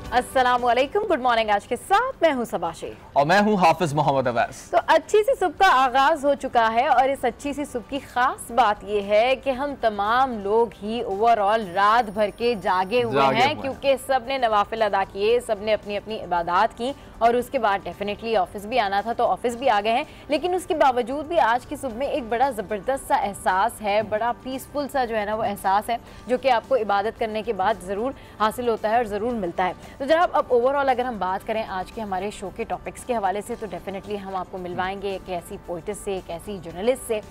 अस्सलामुअलैकुम, good morning. आज के साथ मैं हूं सबाशी और मैं हूं हाफिज मोहम्मद अवैस। तो अच्छी सी सुबह का आगाज हो चुका है और इस अच्छी सी सुबह की खास बात यह है कि हम तमाम लोग ही ओवरऑल रात भर के जागे हुए हैं क्योंकि सब ने नवाफिल अदा किए, सब ने अपनी अपनी इबादत की और उसके बाद डेफिनेटली ऑफिस भी आना था तो ऑफिस भी आ गए हैं। लेकिन उसके बावजूद भी आज की सुबह में एक बड़ा ज़बरदस्त सा एहसास है, बड़ा पीसफुल सा जो है ना वो एहसास है जो कि आपको इबादत करने के बाद ज़रूर हासिल होता है और ज़रूर मिलता है। तो जनाब अब ओवरऑल अगर हम बात करें आज के हमारे शो के टॉपिक्स के हवाले से तो डेफिनेटली हम आपको मिलवाएंगे एक ऐसी पोइटिस से, एक ऐसी जर्नलिस्ट से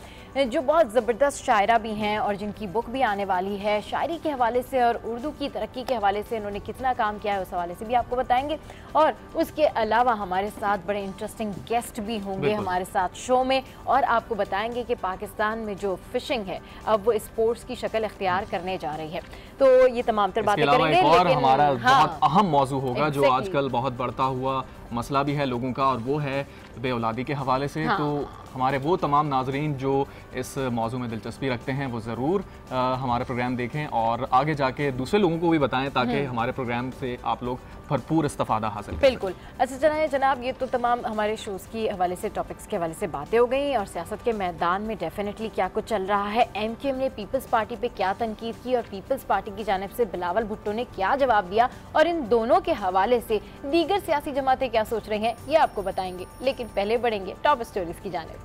जो बहुत ज़बरदस्त शायरा भी हैं और जिनकी बुक भी आने वाली है शायरी के हवाले से और उर्दू की तरक्की के हवाले से उन्होंने कितना काम किया है उस हवाले से भी आपको बताएंगे। और उसके अलावा हमारे साथ बड़े इंटरेस्टिंग गेस्ट भी होंगे हमारे साथ शो में और आपको बताएंगे कि पाकिस्तान में जो फिशिंग है अब वो स्पोर्ट्स की शक्ल इख्तियार करने जा रही है। तो ये तमाम तर बातें करेंगे। लेकिन हमारा बहुत अहम मौजू होगा जो आजकल बहुत बढ़ता हुआ मसला भी है लोगों का और वो है बे औलादी के हवाले से। तो हमारे वो तमाम नाजरीन जो इस मौजू में दिलचस्पी रखते हैं वो ज़रूर हमारे प्रोग्राम देखें और आगे जाके दूसरे लोगों को भी बताएं ताकि हमारे प्रोग्राम से आप लोग भरपूर इस्तेफादा हासिल करें। बिल्कुल। अच्छा चलिए जनाब, ये तो तमाम हमारे शोज़ की हवाले से टॉपिक्स के हवाले से बातें हो गई और सियासत के मैदान में डेफिनेटली क्या कुछ चल रहा है, MQM ने पीपल्स पार्टी पे क्या तनकीद की और पीपल्स पार्टी की जानिब से बिलावल भुट्टो ने क्या जवाब दिया और इन दोनों के हवाले से दीगर सियासी जमातें क्या सोच रही हैं ये आपको बताएंगे। लेकिन पहले बढ़ेंगे टॉप स्टोरीज की जानिब।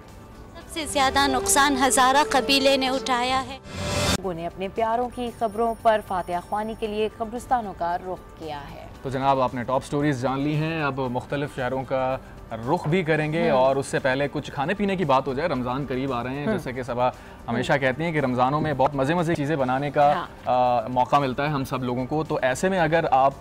सबसे ज्यादा नुकसान हजारा कबीले ने उठाया है। लोगों ने अपने प्यारों की खबरों पर फातिहा ख्वानी के लिए कब्रिस्तानों का रुख किया है। तो जनाब आपने टॉप स्टोरीज जान ली हैं, अब मुख्तलिफ शहरों का रुख भी करेंगे और उससे पहले कुछ खाने पीने की बात हो जाए। रमज़ान करीब आ रहे हैं, जैसे कि सबा हमेशा कहती हैं कि रमज़ानों में बहुत मज़े चीज़ें बनाने का मौका मिलता है हम सब लोगों को। तो ऐसे में अगर आप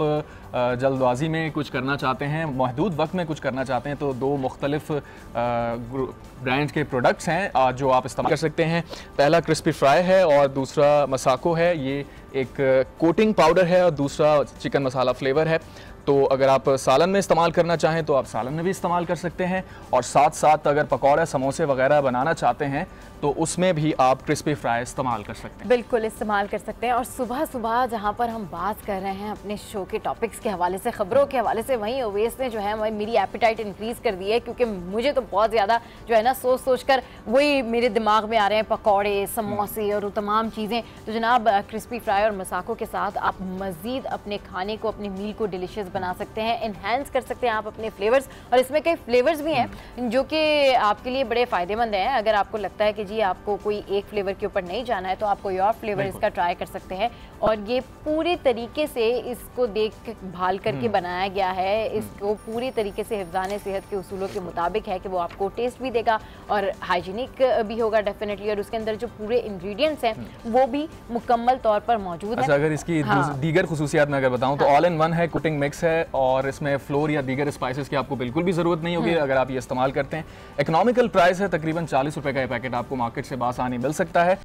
जल्दबाजी में कुछ करना चाहते हैं, महदूद वक्त में कुछ करना चाहते हैं तो दो मुख्तलिफ ब्रांड के प्रोडक्ट्स हैं जो आप इस्तेमाल कर सकते हैं। पहला क्रिस्पी फ्राई है और दूसरा मसाको है। ये एक कोटिंग पाउडर है और दूसरा चिकन मसाला फ्लेवर है। तो अगर आप सालन में इस्तेमाल करना चाहें तो आप सालन में भी इस्तेमाल कर सकते हैं और साथ साथ अगर पकौड़े समोसे वगैरह बनाना चाहते हैं तो उसमें भी आप क्रिस्पी फ्राई इस्तेमाल कर सकते हैं। बिल्कुल इस्तेमाल कर सकते हैं। और सुबह सुबह जहां पर हम बात कर रहे हैं अपने शो के टॉपिक्स के हवाले से, खबरों के हवाले से, वहीं ओवेस ने जो है मेरी एपिटाइट इंक्रीज़ कर दी है क्योंकि मुझे तो बहुत ज़्यादा जो है ना सोच कर वही मेरे दिमाग में आ रहे हैं पकौड़े, समोसे और तमाम चीज़ें। तो जनाब क्रिस्पी फ्राई और मसाकों के साथ आप मज़ीद अपने खाने को, अपने मील को डिलीशियस बना सकते हैं, इन्हेंस कर सकते हैं आप अपने फ्लेवर्स। और इसमें कई फ्लेवर्स भी हैं जो कि आपके लिए बड़े फ़ायदेमंद हैं। अगर आपको लगता है कि जी आपको कोई एक फ्लेवर के ऊपर नहीं जाना है तो आप कोई और फ्लेवर इसका ट्राई कर सकते हैं। और ये पूरी तरीके से इसको देख भाल करके बनाया गया है, इसको पूरी तरीके से हिफ्ज़ाने सेहत के उसूलों के मुताबिक है कि वो आपको टेस्ट भी देगा और हाइजीनिक भी होगा डेफिनेटली। और उसके अंदर जो पूरे इंग्रेडिएंट्स हैं वो भी मुकम्मल तौर पर मौजूद है। अगर इसकी दीगर खुसूसियात में अगर बताऊं तो ऑल इन वन है, कुकिंग मिक्स है और इसमें फ्लोर या दीगर स्पाइसेस की आपको बिल्कुल भी ज़रूरत नहीं होगी अगर आप ये इस्तेमाल करते हैं। इकोनॉमिकल प्राइस है, तकरीबन 40 रुपए का ये पैकेट आपको मार्केट से बासानी मिल सकता है।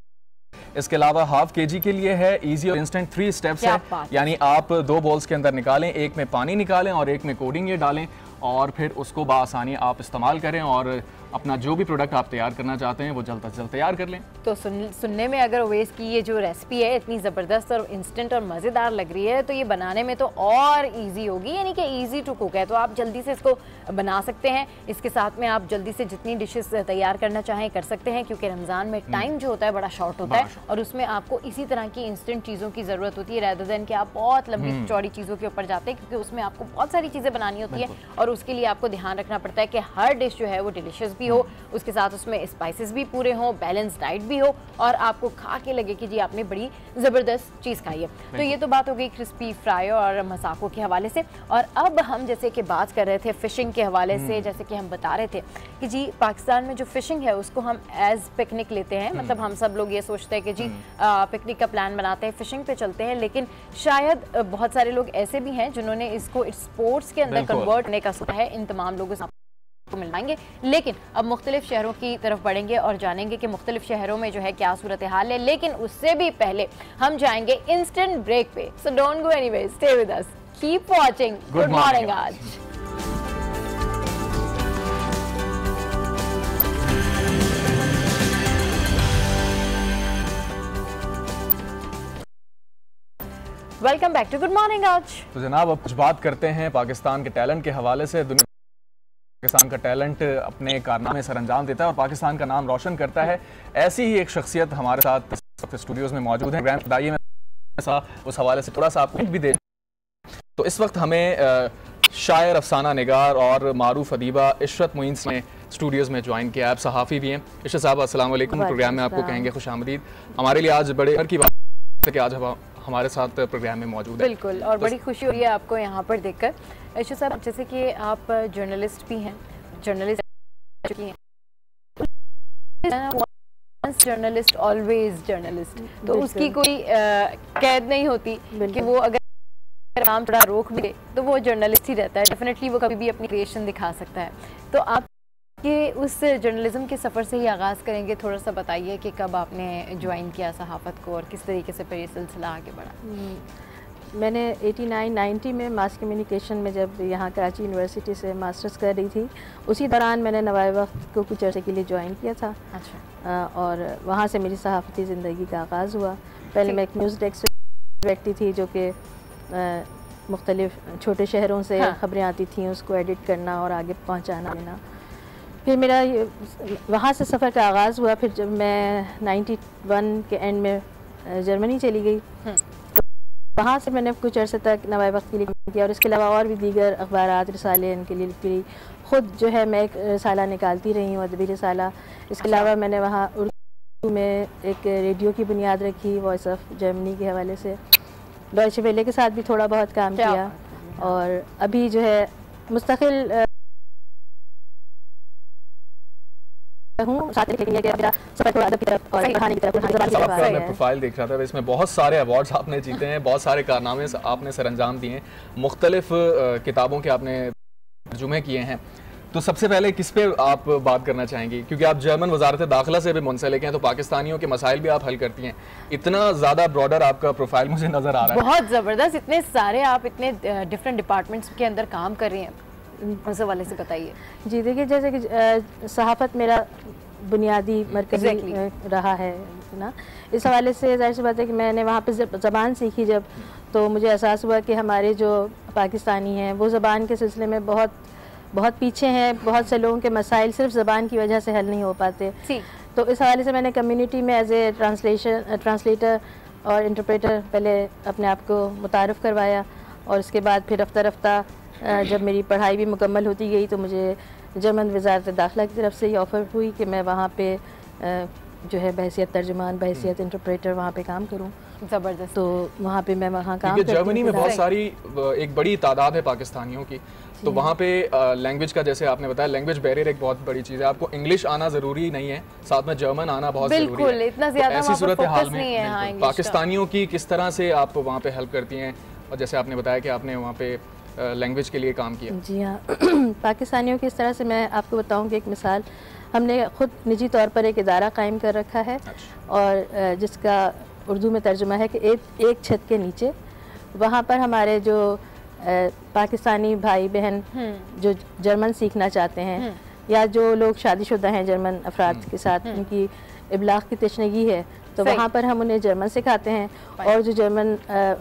इसके अलावा हाफ केजी के लिए है, इजी और इंस्टेंट 3 स्टेप्स है, यानी आप 2 बॉल्स के अंदर निकालें, एक में पानी निकालें और एक में कोडिंग ये डालें और फिर उसको बासानी आप इस्तेमाल करें और अपना जो भी प्रोडक्ट आप तैयार करना चाहते हैं वो जल्द से जल्द तैयार कर लें। तो सुनने में अगर ओवेस की ये जो रेसिपी है इतनी ज़बरदस्त और इंस्टेंट और मज़ेदार लग रही है तो ये बनाने में तो और इजी होगी, यानी कि इजी टू कुक है। तो आप जल्दी से इसको बना सकते हैं। इसके साथ में आप जल्दी से जितनी डिशेस तैयार करना चाहें कर सकते हैं क्योंकि रमज़ान में टाइम जो होता है बड़ा शॉर्ट होता है और उसमें आपको इसी तरह की इंस्टेंट चीज़ों की ज़रूरत होती है रैदर देन कि आप बहुत लंबी चौड़ी चीज़ों के ऊपर जाते हैं क्योंकि उसमें आपको बहुत सारी चीज़ें बनानी होती है और उसके लिए आपको ध्यान रखना पड़ता है कि हर डिश जो है वो डिलीशियस भी हो, उसके साथ उसमें स्पाइसेस भी पूरे हों, बैलेंस डाइट भी हो और आपको खा के लगे कि जी आपने बड़ी ज़बरदस्त चीज़ खाई है। तो ये तो बात हो गई क्रिस्पी फ्राई और मसाकों के हवाले से। और अब हम जैसे कि बात कर रहे थे फ़िशिंग के हवाले से, जैसे कि हम बता रहे थे कि जी पाकिस्तान में जो फ़िशिंग है उसको हम एज पिकनिक लेते हैं। मतलब हम सब लोग ये सोचते हैं कि जी पिकनिक का प्लान बनाते हैं, फ़िशिंग पे चलते हैं, लेकिन शायद बहुत सारे लोग ऐसे भी हैं जिन्होंने इसको स्पोर्ट्स के अंदर कन्वर्ट करने का सोचा है। इन तमाम लोगों से को मिलाएंगे। लेकिन अब मुख्तलिफ शहरों की तरफ बढ़ेंगे और जानेंगे कि मुख्तलिफ शहरों में जो है क्या सूरत हाल है। लेकिन उससे भी पहले हम जाएंगे इंस्टेंट ब्रेक पे। So don't go anywhere, stay with us, keep watching good morning Aaj. Welcome back to good morning Aaj. तो जनाब अब कुछ बात करते हैं पाकिस्तान के टैलेंट के हवाले से। दुनिया पाकिस्तान का टैलेंट अपने कारनामे सर अंजाम देता है और पाकिस्तान का नाम रोशन करता है। ऐसी ही एक शख्सियत हमारे साथ स्टूडियोज में मौजूद है। ग्रैंड बताइए, मैं उस हवाले से थोड़ा सा आपको भी दे। तो इस वक्त हमें शायर, अफसाना निगार और मारूफ अदीबा इशरत मोइन ने स्टूडियोज़ में ज्वाइन किया। आप सहाफ़ी भी हैं। इशरत साहब अस्सलाम वालेकुम। प्रोग्राम में आपको कहेंगे खुशामदीद। हमारे लिए आज बड़े की बात है कि आज हमारे साथ प्रोग्राम में मौजूद है। बिल्कुल, और बड़ी खुशी हो रही है आपको यहाँ पर देखकर। इशरत साहब, जैसे कि आप जर्नलिस्ट भी हैं, जर्नलिस्ट जर्नलिस्ट ऑलवेज जर्नलिस्ट, तो उसकी कोई कैद नहीं होती कि वो अगर काम थोड़ा रोक भी दे तो वो जर्नलिस्ट ही रहता है। डेफिनेटली वो कभी भी अपनी क्रिएशन दिखा सकता है। तो आप ये उस जर्नलिज्म के सफ़र से ही आगाज़ करेंगे। थोड़ा सा बताइए कि कब आपने ज्वाइन किया सहाफ़त को और किस तरीके से फिर ये सिलसिला आगे बढ़ा। मैंने 89-90 में मास कम्युनिकेशन में जब यहाँ कराची यूनिवर्सिटी से मास्टर्स कर रही थी, उसी दौरान मैंने नवाए वक्त को कुछ अर्से के लिए ज्वाइन किया था। अच्छा। और वहाँ से मेरी सहाफ़ती ज़िंदगी का आगाज़ हुआ। पहले मैं एक न्यूज़ डेस्क व्यक्ति थी जो कि मुख्तलिफ़ छोटे शहरों से ख़बरें आती थीं, उसको एडिट करना और आगे पहुँचाना देना। फिर मेरा वहाँ से सफ़र का आगाज़ हुआ। फिर जब मैं 91 के एंड में जर्मनी चली गई, तो वहाँ से मैंने कुछ अर्से तक नवाए वक्त के लिए काम किया और इसके अलावा और भी दीगर अखबारात, रिसाले इनके लिए लिखती रही। ख़ुद जो है मैं एक रिसाला निकालती रही हूँ, अदबी रिसाला। इसके अलावा मैंने वहाँ उर्दू में एक रेडियो की बुनियाद रखी, वॉइस ऑफ जर्मनी के हवाले से। डॉयचे वेले के साथ भी थोड़ा बहुत काम किया और अभी जो है मुस्तकिल प्रोफाइल देख रहा था, इसमें बहुत सारे अवार्ड्स आपने जीते हैं, बहुत सारे कारनामे आपने सरअंजाम दिए हैं, मुख्तलिफ किताबों के आपने तर्जुमे किए हैं। तो सबसे पहले किस पे आप बात करना चाहेंगी, क्योंकि आप जर्मन वजारत दाखिला से भी मुंसलिक हैं, तो पाकिस्तानियों के मसाइल भी आप हल करती हैं। इतना ज़्यादा ब्रॉडर आपका प्रोफाइल मुझे नज़र आ रहा है। बहुत ज़बरदस्त, इतने सारे आप इतने डिफरेंट डिपार्टमेंट्स के अंदर काम कर रही हैं, उस हवाले से बताइए। जी देखिए, जैसे कि सहाफ़त मेरा बुनियादी मरकज़ी रहा है ना, इस हवाले से ज़ाहिर सी बात है कि मैंने वहाँ पे ज़बान सीखी जब, तो मुझे एहसास हुआ कि हमारे जो पाकिस्तानी हैं वो ज़बान के सिलसिले में बहुत पीछे हैं। बहुत से लोगों के मसाइल सिर्फ ज़बान की वजह से हल नहीं हो पाते। तो इस हवाले से मैंने कम्युनिटी में एज ए ट्रांसलेटर और इंटरप्रेटर पहले अपने आप को मुतारफ़ करवाया और उसके बाद फिर रफ्ता रफ्ता जब मेरी पढ़ाई भी मुकम्मल होती गई तो मुझे जर्मन वजारत दाखिला की तरफ से ये ऑफ़र हुई कि मैं वहाँ पे जो है बहैसियत तर्जुमान, बहैसियत इंटरप्रेटर वहाँ पे काम करूँ। ज़बरदस्त। तो वहाँ पे मैं वहाँ काम करती हूँ। जर्मनी में बहुत सारी एक बड़ी तादाद है पाकिस्तानियों की, तो वहाँ पे लैंग्वेज का, जैसे आपने बताया, लैंग्वेज बैरियर एक बहुत बड़ी चीज़ है। आपको इंग्लिश आना ज़रूरी नहीं है, साथ में जर्मन आना बहुत ज़रूरी है। इतना ज़्यादा ऐसी सूरत हाल में पाकिस्तानियों की किस तरह से आप वहाँ पे हेल्प करती हैं, और जैसे आपने बताया कि आपने वहाँ पे लैंग्वेज के लिए काम किया। जी हाँ, पाकिस्तानियों की इस तरह से मैं आपको बताऊँ कि एक मिसाल, हमने ख़ुद निजी तौर पर एक इदारा कायम कर रखा है और जिसका उर्दू में तर्जुमा है कि एक छत के नीचे। वहाँ पर हमारे जो पाकिस्तानी भाई बहन जो जर्मन सीखना चाहते हैं या जो लोग शादीशुदा हैं जर्मन अफराद के साथ, उनकी इब्लाग की तशनगी है, तो वहाँ पर हम उन्हें जर्मन सिखाते हैं। और जो जर्मन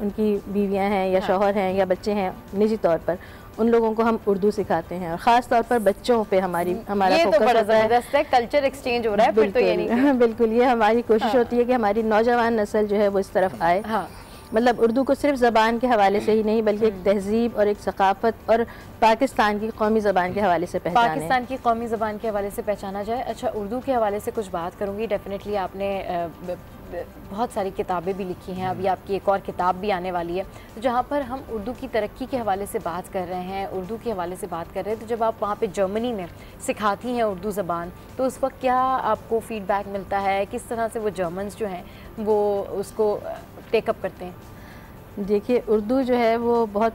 उनकी बीवियाँ हैं या शौहर हैं या बच्चे हैं, निजी तौर पर उन लोगों को हम उर्दू सिखाते हैं और ख़ास तौर पर बच्चों पे हमारा फोकस होता है। कल्चर एक्सचेंज हो रहा है फिर तो ये नहीं। बिल्कुल, ये हमारी कोशिश होती है कि हमारी नौजवान नस्ल जो है वो इस तरफ आए। मतलब उर्दू को सिर्फ ज़बान के हवाले से ही नहीं बल्कि एक तहजीब और एक सकाफ़त और पाकिस्तान की कौमी ज़बान के हवाले से पहचाने, पाकिस्तान की कौमी ज़बान के हवाले से पहचाना जाए। अच्छा, उर्दू के हवाले से कुछ बात करूँगी। डेफिनेटली आपने बहुत सारी किताबें भी लिखी हैं, अभी आपकी एक और किताब भी आने वाली है, तो जहाँ पर हम उर्दू की तरक्की के हवाले से बात कर रहे हैं, उर्दू के हवाले से बात कर रहे हैं। तो जब आप वहाँ पे जर्मनी में सिखाती हैं उर्दू ज़बान, तो उस वक्त क्या आपको फ़ीडबैक मिलता है, किस तरह से वो जर्मन्स जो हैं वो उसको टेकअप करते हैं? देखिए, उर्दू जो है वो बहुत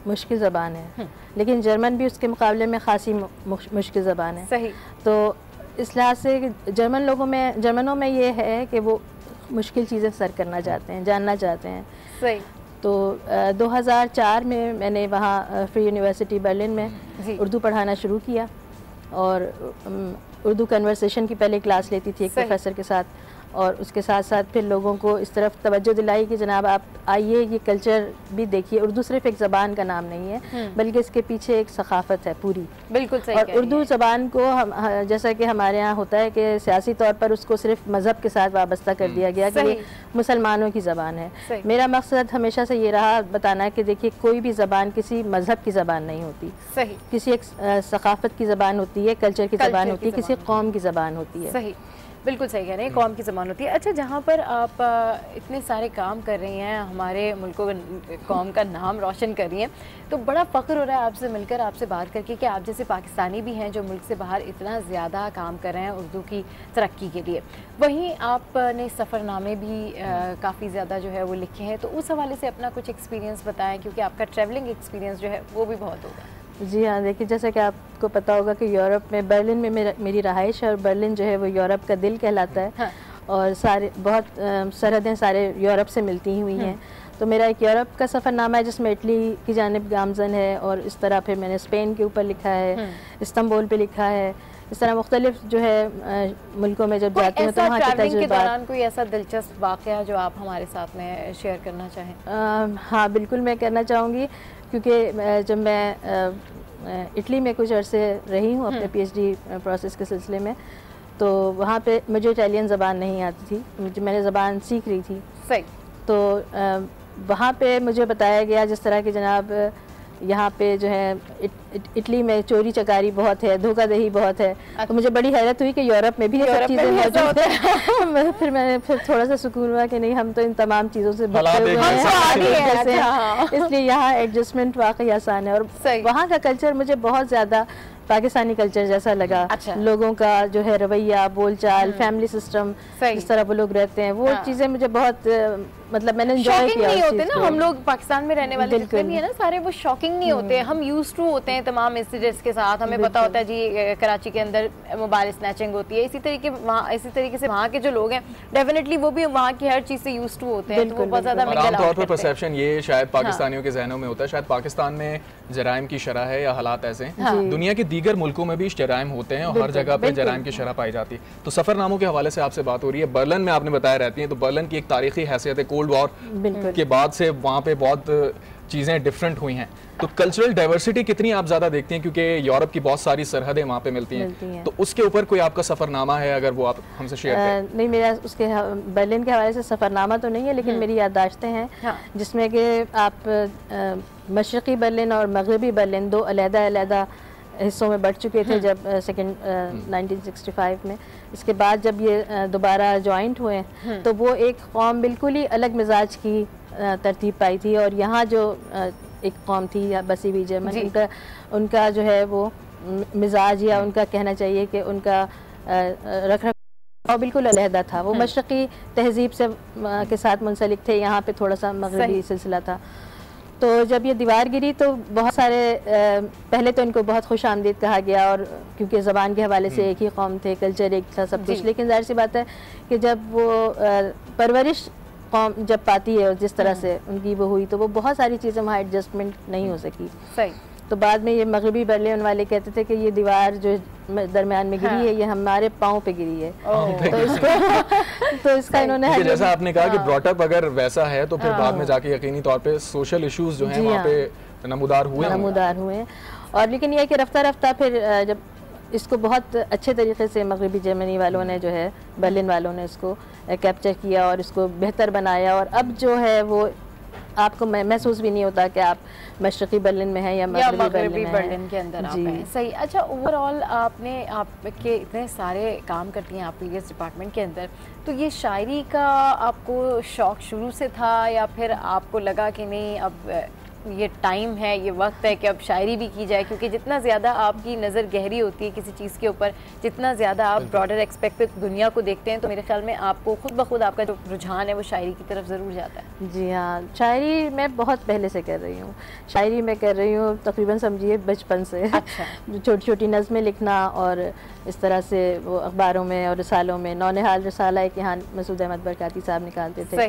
मुश्किल ज़बान है, लेकिन जर्मन भी उसके मुकाबले में ख़ासी मुश्किल ज़बान है। सही। तो इस लिहाज से जर्मनों में ये है कि वो मुश्किल चीज़ें सर करना चाहते हैं, जानना चाहते हैं। सही। तो 2004 में मैंने वहाँ फ्री यूनिवर्सिटी बर्लिन में उर्दू पढ़ाना शुरू किया और उर्दू कन्वर्सेशन की पहले क्लास लेती थी एक प्रोफेसर के साथ, और उसके साथ साथ फिर लोगों को इस तरफ तवज्जो दिलाई कि जनाब आप आइए, ये कल्चर भी देखिए। उर्दू सिर्फ एक ज़बान का नाम नहीं है, बल्कि इसके पीछे एक सकाफ़त है पूरी। बिल्कुल सही। और उर्दू ज़बान को हम जैसा कि हमारे यहाँ होता है कि सियासी तौर पर उसको सिर्फ मज़हब के साथ वाबस्ता कर दिया गया कि ये मुसलमानों की ज़बान है। मेरा मकसद हमेशा से ये रहा बताना कि देखिए कोई भी ज़बान किसी मज़हब की ज़बान नहीं होती, सही, किसी एक सकाफ़त की ज़बान होती है, कल्चर की ज़बान होती है, किसी कौम की ज़बान होती है। सही, बिल्कुल सही कह रहे हैं, कौम की ज़बान होती है। अच्छा, जहाँ पर आप इतने सारे काम कर रही हैं, हमारे मुल्क कौम का नाम रोशन कर रही हैं, तो बड़ा फ़ख्र हो रहा है आपसे मिलकर, आपसे बात करके कि आप जैसे पाकिस्तानी भी हैं जो मुल्क से बाहर इतना ज़्यादा काम कर रहे हैं उर्दू की तरक्की के लिए। वहीं आपने सफ़रनामे भी काफ़ी ज़्यादा जो है वो लिखे हैं, तो उस हवाले से अपना कुछ एक्सपीरियंस बताएँ, क्योंकि आपका ट्रैवलिंग एक्सपीरियंस जो है वो भी बहुत होगा। जी हाँ, देखिए जैसा कि आपको पता होगा कि यूरोप में बर्लिन में मेरी रहाइश है, और बर्लिन जो है वो यूरोप का दिल कहलाता है। हाँ। और सारे बहुत सरहदें सारे यूरोप से मिलती हुई हैं। तो मेरा एक यूरोप का सफ़रनामा है जिसमें इटली की जानिब गामज़न है, और इस तरह फिर मैंने स्पेन के ऊपर लिखा है, इस्तांबुल पे लिखा है। इस तरह मुख्तलिफ जो है मुल्कों में जब जाती हूँ तो वहाँ के तजुर्बात। कोई ऐसा दिलचस्प वाक़या जो आप हमारे साथ में शेयर करना चाहें? हाँ बिल्कुल, मैं करना चाहूँगी, क्योंकि जब मैं इटली में कुछ अरसे रही हूँ अपने पीएचडी प्रोसेस के सिलसिले में, तो वहाँ पे मुझे इटालियन ज़बान नहीं आती थी, मैंने ज़बान सीख रही थी। सही। तो वहाँ पे मुझे बताया गया जिस तरह की जनाब यहाँ पे जो है इटली में चोरी चकारी बहुत है, धोखाधड़ी बहुत है। अच्छा। तो मुझे बड़ी हैरत हुई कि यूरोप में भी ये सब चीज़ें मौजूद हैं। फिर मैंने थोड़ा सा सुकून हुआ कि नहीं, हम तो इन तमाम चीज़ों से बचे हुए हैं, इसलिए यहाँ एडजस्टमेंट वाकई आसान है। और वहाँ का कल्चर मुझे बहुत ज़्यादा पाकिस्तानी कल्चर जैसा लगा। अच्छा। लोगों का जो है रवैया, बोलचाल, फैमिली सिस्टम, जिस तरह वो लोग रहते हैं, वो चीज़ें मुझे बहुत मतलब मैंने एंजॉय किया। नहीं होते ना हम लोग पाकिस्तान में रहने वाले जितने भी है ना सारे, वो शॉकिंग नहीं होते। हम यूज्ड टू होते हैं तमाम इंसिडेंट्स के साथ, हमें पता होता है जी कराची के अंदर मोबाइल स्नैचिंग होती है, इसी तरीके से वहाँ के जो लोग हैं डेफिनेटली वो भी वहाँ की हर चीज़ से यूज्ड टू होते हैं, तो वो बहुत ज़्यादा आमतौर पर परसेप्शन ये शायद पाकिस्तानियों के जहनों में होता है, शायद पाकिस्तान में जराइम की शरह है या हालात ऐसे हैं। दुनिया के दीगर मुल्कों में भी जराइम होते हैं और हर जगह पे जराइम की शरह पाई जाती है। तो सफरनामों के हवाले से आपसे बात हो रही है, बर्लिन में आपने बताया रहती हैं, तो बर्लिन की एक तारीखी हैसियत है, कोल्ड वॉर के बाद से वहाँ पे बहुत चीज़ें डिफरेंट हुई हैं। तो कल्चरल डाइवर्सिटी कितनी आप ज़्यादा देखती हैं, क्योंकि यूरोप की बहुत सारी सरहदें वहाँ पे मिलती हैं, तो उसके ऊपर कोई आपका सफ़रनामा है अगर वो आप हमसे शेयर करें? नहीं, मेरा उसके बर्लिन के हवाले से सफ़रनामा तो नहीं है, लेकिन मेरी याददाश्तें हैं। हाँ। जिसमें कि आप मशरक़ी बर्लिन और मगरबी बर्लिन दो अलग-अलग हिस्सों में बढ़ चुके थे जब 1965 में। इसके बाद जब ये दोबारा जॉइंट हुए तो वो एक कौम बिल्कुल ही अलग मिजाज की तरतीब पाई थी, और यहाँ जो एक कौम थी या बसी हुई जर्मन, उनका जो है वो मिजाज या उनका कहना चाहिए कि उनका रखरखाव बिल्कुल अलहदा था। वो मशरक़ी तहजीब से के साथ मुंसलिक थे, यहाँ पे थोड़ा सा मगरबी सिलसिला था। तो जब ये दीवार गिरी तो बहुत सारे पहले तो इनको बहुत खुश आमदीद कहा गया, और क्योंकि ज़बान के हवाले से एक ही कौम थे, कल्चर एक था, सब कुछ। लेकिन जाहिर सी बात है कि जब वो परवरिश कौम जब पाती है और जिस तरह से उनकी वो हुई, तो वो बहुत सारी चीज़ें वहाँ एडजस्टमेंट नहीं हो सकी। सही। तो बाद में ये मगरबी बर्लिन वाले कहते थे कि ये दीवार जो दरमियान में गिरी है, ये हमारे पाँव पे गिरी है। तो इसका इन्होंने जैसा आपने कहा कि ब्रॉटअप अगर वैसा है तो फिर बाद में जाके यकीनी तौर पे सोशल इश्यूज जो हैं वहाँ पे नमूदार हुए। और लेकिन यह कि रफ्ता रफ्ता फिर जब इसको बहुत अच्छे तरीके से मगरबी जर्मनी वालों ने जो है बर्लिन वालों ने इसको कैप्चर किया और इसको बेहतर बनाया, और अब जो है वो आपको महसूस भी नहीं होता कि आप मशरक़ी बर्लिन में हैं या मगरबी बर्लिन के अंदर आप हैं। सही। अच्छा, ओवरऑल आपके इतने सारे काम करती हैं आप पीरियड्स डिपार्टमेंट के अंदर, तो ये शायरी का आपको शौक़ शुरू से था या फिर आपको लगा कि नहीं अब ये टाइम है, ये वक्त है कि अब शायरी भी की जाए? क्योंकि जितना ज़्यादा आपकी नज़र गहरी होती है किसी चीज़ के ऊपर, जितना ज़्यादा आप ब्रॉडर एक्सपेक्ट पे दुनिया को देखते हैं, तो मेरे ख्याल में आपको खुद ब खुद आपका जो रुझान है वो शायरी की तरफ ज़रूर जाता है। जी हाँ, शायरी मैं बहुत पहले से कर रही हूँ। शायरी मैं कर रही हूँ तकरीबन समझिए बचपन से। अच्छा। छोटी छोटी नज़में लिखना, और इस तरह से वो अखबारों में और रसालों में, नौनिहाल रसाला एक यहाँ मसूद अहमद बरकाती साहब निकालते थे,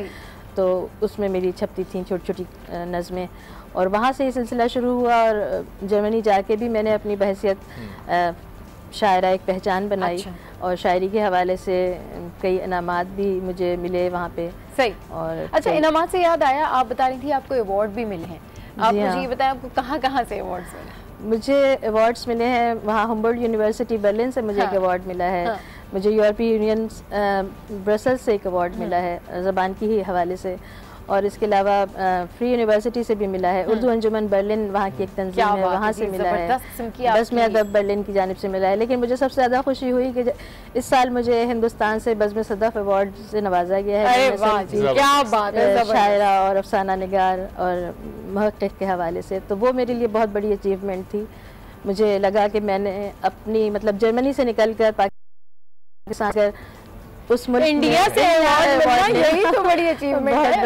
तो उसमें मेरी छपती थी छोटी छोटी नज़में, और वहाँ से ये सिलसिला शुरू हुआ। और जर्मनी जाके भी मैंने अपनी बहसियत शायरा एक पहचान बनाई। अच्छा। और शायरी के हवाले से कई इनामात भी मुझे मिले वहाँ पे। सही। और अच्छा, इनामात से याद आया, आप बता रही थी आपको अवार्ड भी मिले हैं, आप मुझे ये बताएं आपको कहाँ कहाँ से अवार्ड्स मिले? मुझे अवार्ड्स मिले हैं वहाँ हुम्बोल्ट यूनिवर्सिटी बर्लिन से मुझे एक अवार्ड मिला है। मुझे यूरोपीय यूनियन ब्रसल्स से एक अवार्ड मिला है ज़बान की ही हवाले से, और इसके अलावा फ्री यूनिवर्सिटी से भी मिला है। उर्दू अंजुमन बर्लिन वहाँ की एक तंजीम है, वहाँ से मिला है। बज़्म अदब बर्लिन की जानिब से मिला है। लेकिन मुझे सबसे ज़्यादा खुशी हुई कि इस साल मुझे हिंदुस्तान से बज़्म सदफ़ अवार्ड से नवाजा गया है। क्या बात है, शायरा और अफसाना निगार और महक़क़ के हवाले से, तो वो मेरे लिए बहुत बड़ी अचीवमेंट थी। मुझे लगा कि मैंने अपनी मतलब जर्मनी से निकल कर पाकिस्तान उस मुल्क इंडिया से अवार्ड मिलना, यही तो बड़ी अचीवमेंट है।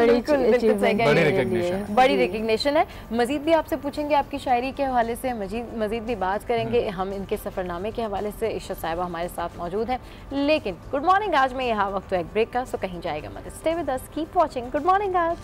बड़ी रिकग्निशन है। मजीद भी आपसे पूछेंगे आपकी शायरी के हवाले से, मजीद भी बात करेंगे हम इनके सफ़रनामे के हवाले से। इशरत साहिबा हमारे साथ मौजूद हैं। लेकिन गुड मॉर्निंग आज में यहाँ वक्त एक ब्रेक का, सो कहीं जाएगा मत, stay with us, keep watching good morning आज।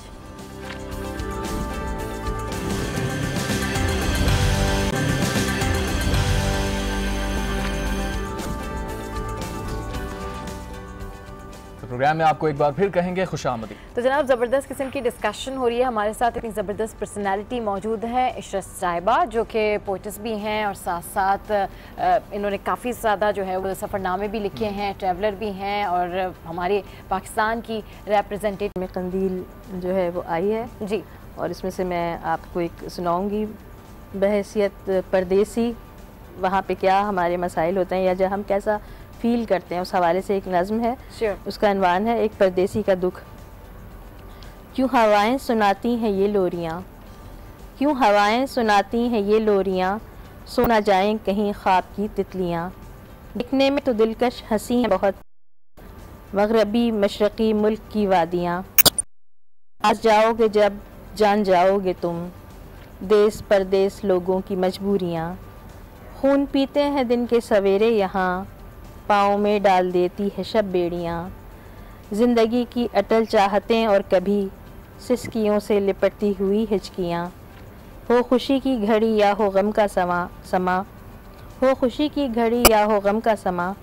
प्रोग्राम में आपको एक बार फिर कहेंगे खुशामदी। तो जनाब, ज़बरदस्त किस्म की डिस्कशन हो रही है। हमारे साथ इतनी ज़बरदस्त पर्सनालिटी मौजूद है, इशरत साहिबा, जो कि पोइट्स भी हैं और साथ साथ इन्होंने काफ़ी ज़्यादा जो है वो सफ़रनामे भी लिखे हैं, ट्रैवलर भी हैं, और हमारे पाकिस्तान की रिप्रेजेंटेटिव में कंदील जो है वो आई है जी, और इसमें से मैं आपको एक सुनाऊँगी बहैसियत परदेसी, वहाँ पे क्या हमारे मसाइल होते हैं या जब हम कैसा फील करते हैं, उस हवाले से एक नज़्म है। उसका अनवान है एक परदेसी का दुख। क्यों हवाएं सुनाती हैं ये लोरियाँ, क्यों हवाएं सुनाती हैं ये लोरियाँ, सो ना जाएं कहीं ख्वाब की तितलियाँ। दिखने में तो दिलकश हंसी हैं बहुत, मगरबी मशरक़ी मुल्क की वादियाँ। आज जाओगे जब जान जाओगे तुम, देश परदेश लोगों की मजबूरियाँ। खून पीते हैं दिन के सवेरे यहाँ, पाँव में डाल देती है शब बेड़ियाँ। ज़िंदगी की अटल चाहतें और कभी सिसकियों से लिपटती हुई हिचकियाँ। हो खुशी की घड़ी या हो गम का समा, हो खुशी की घड़ी या हो गम का समा,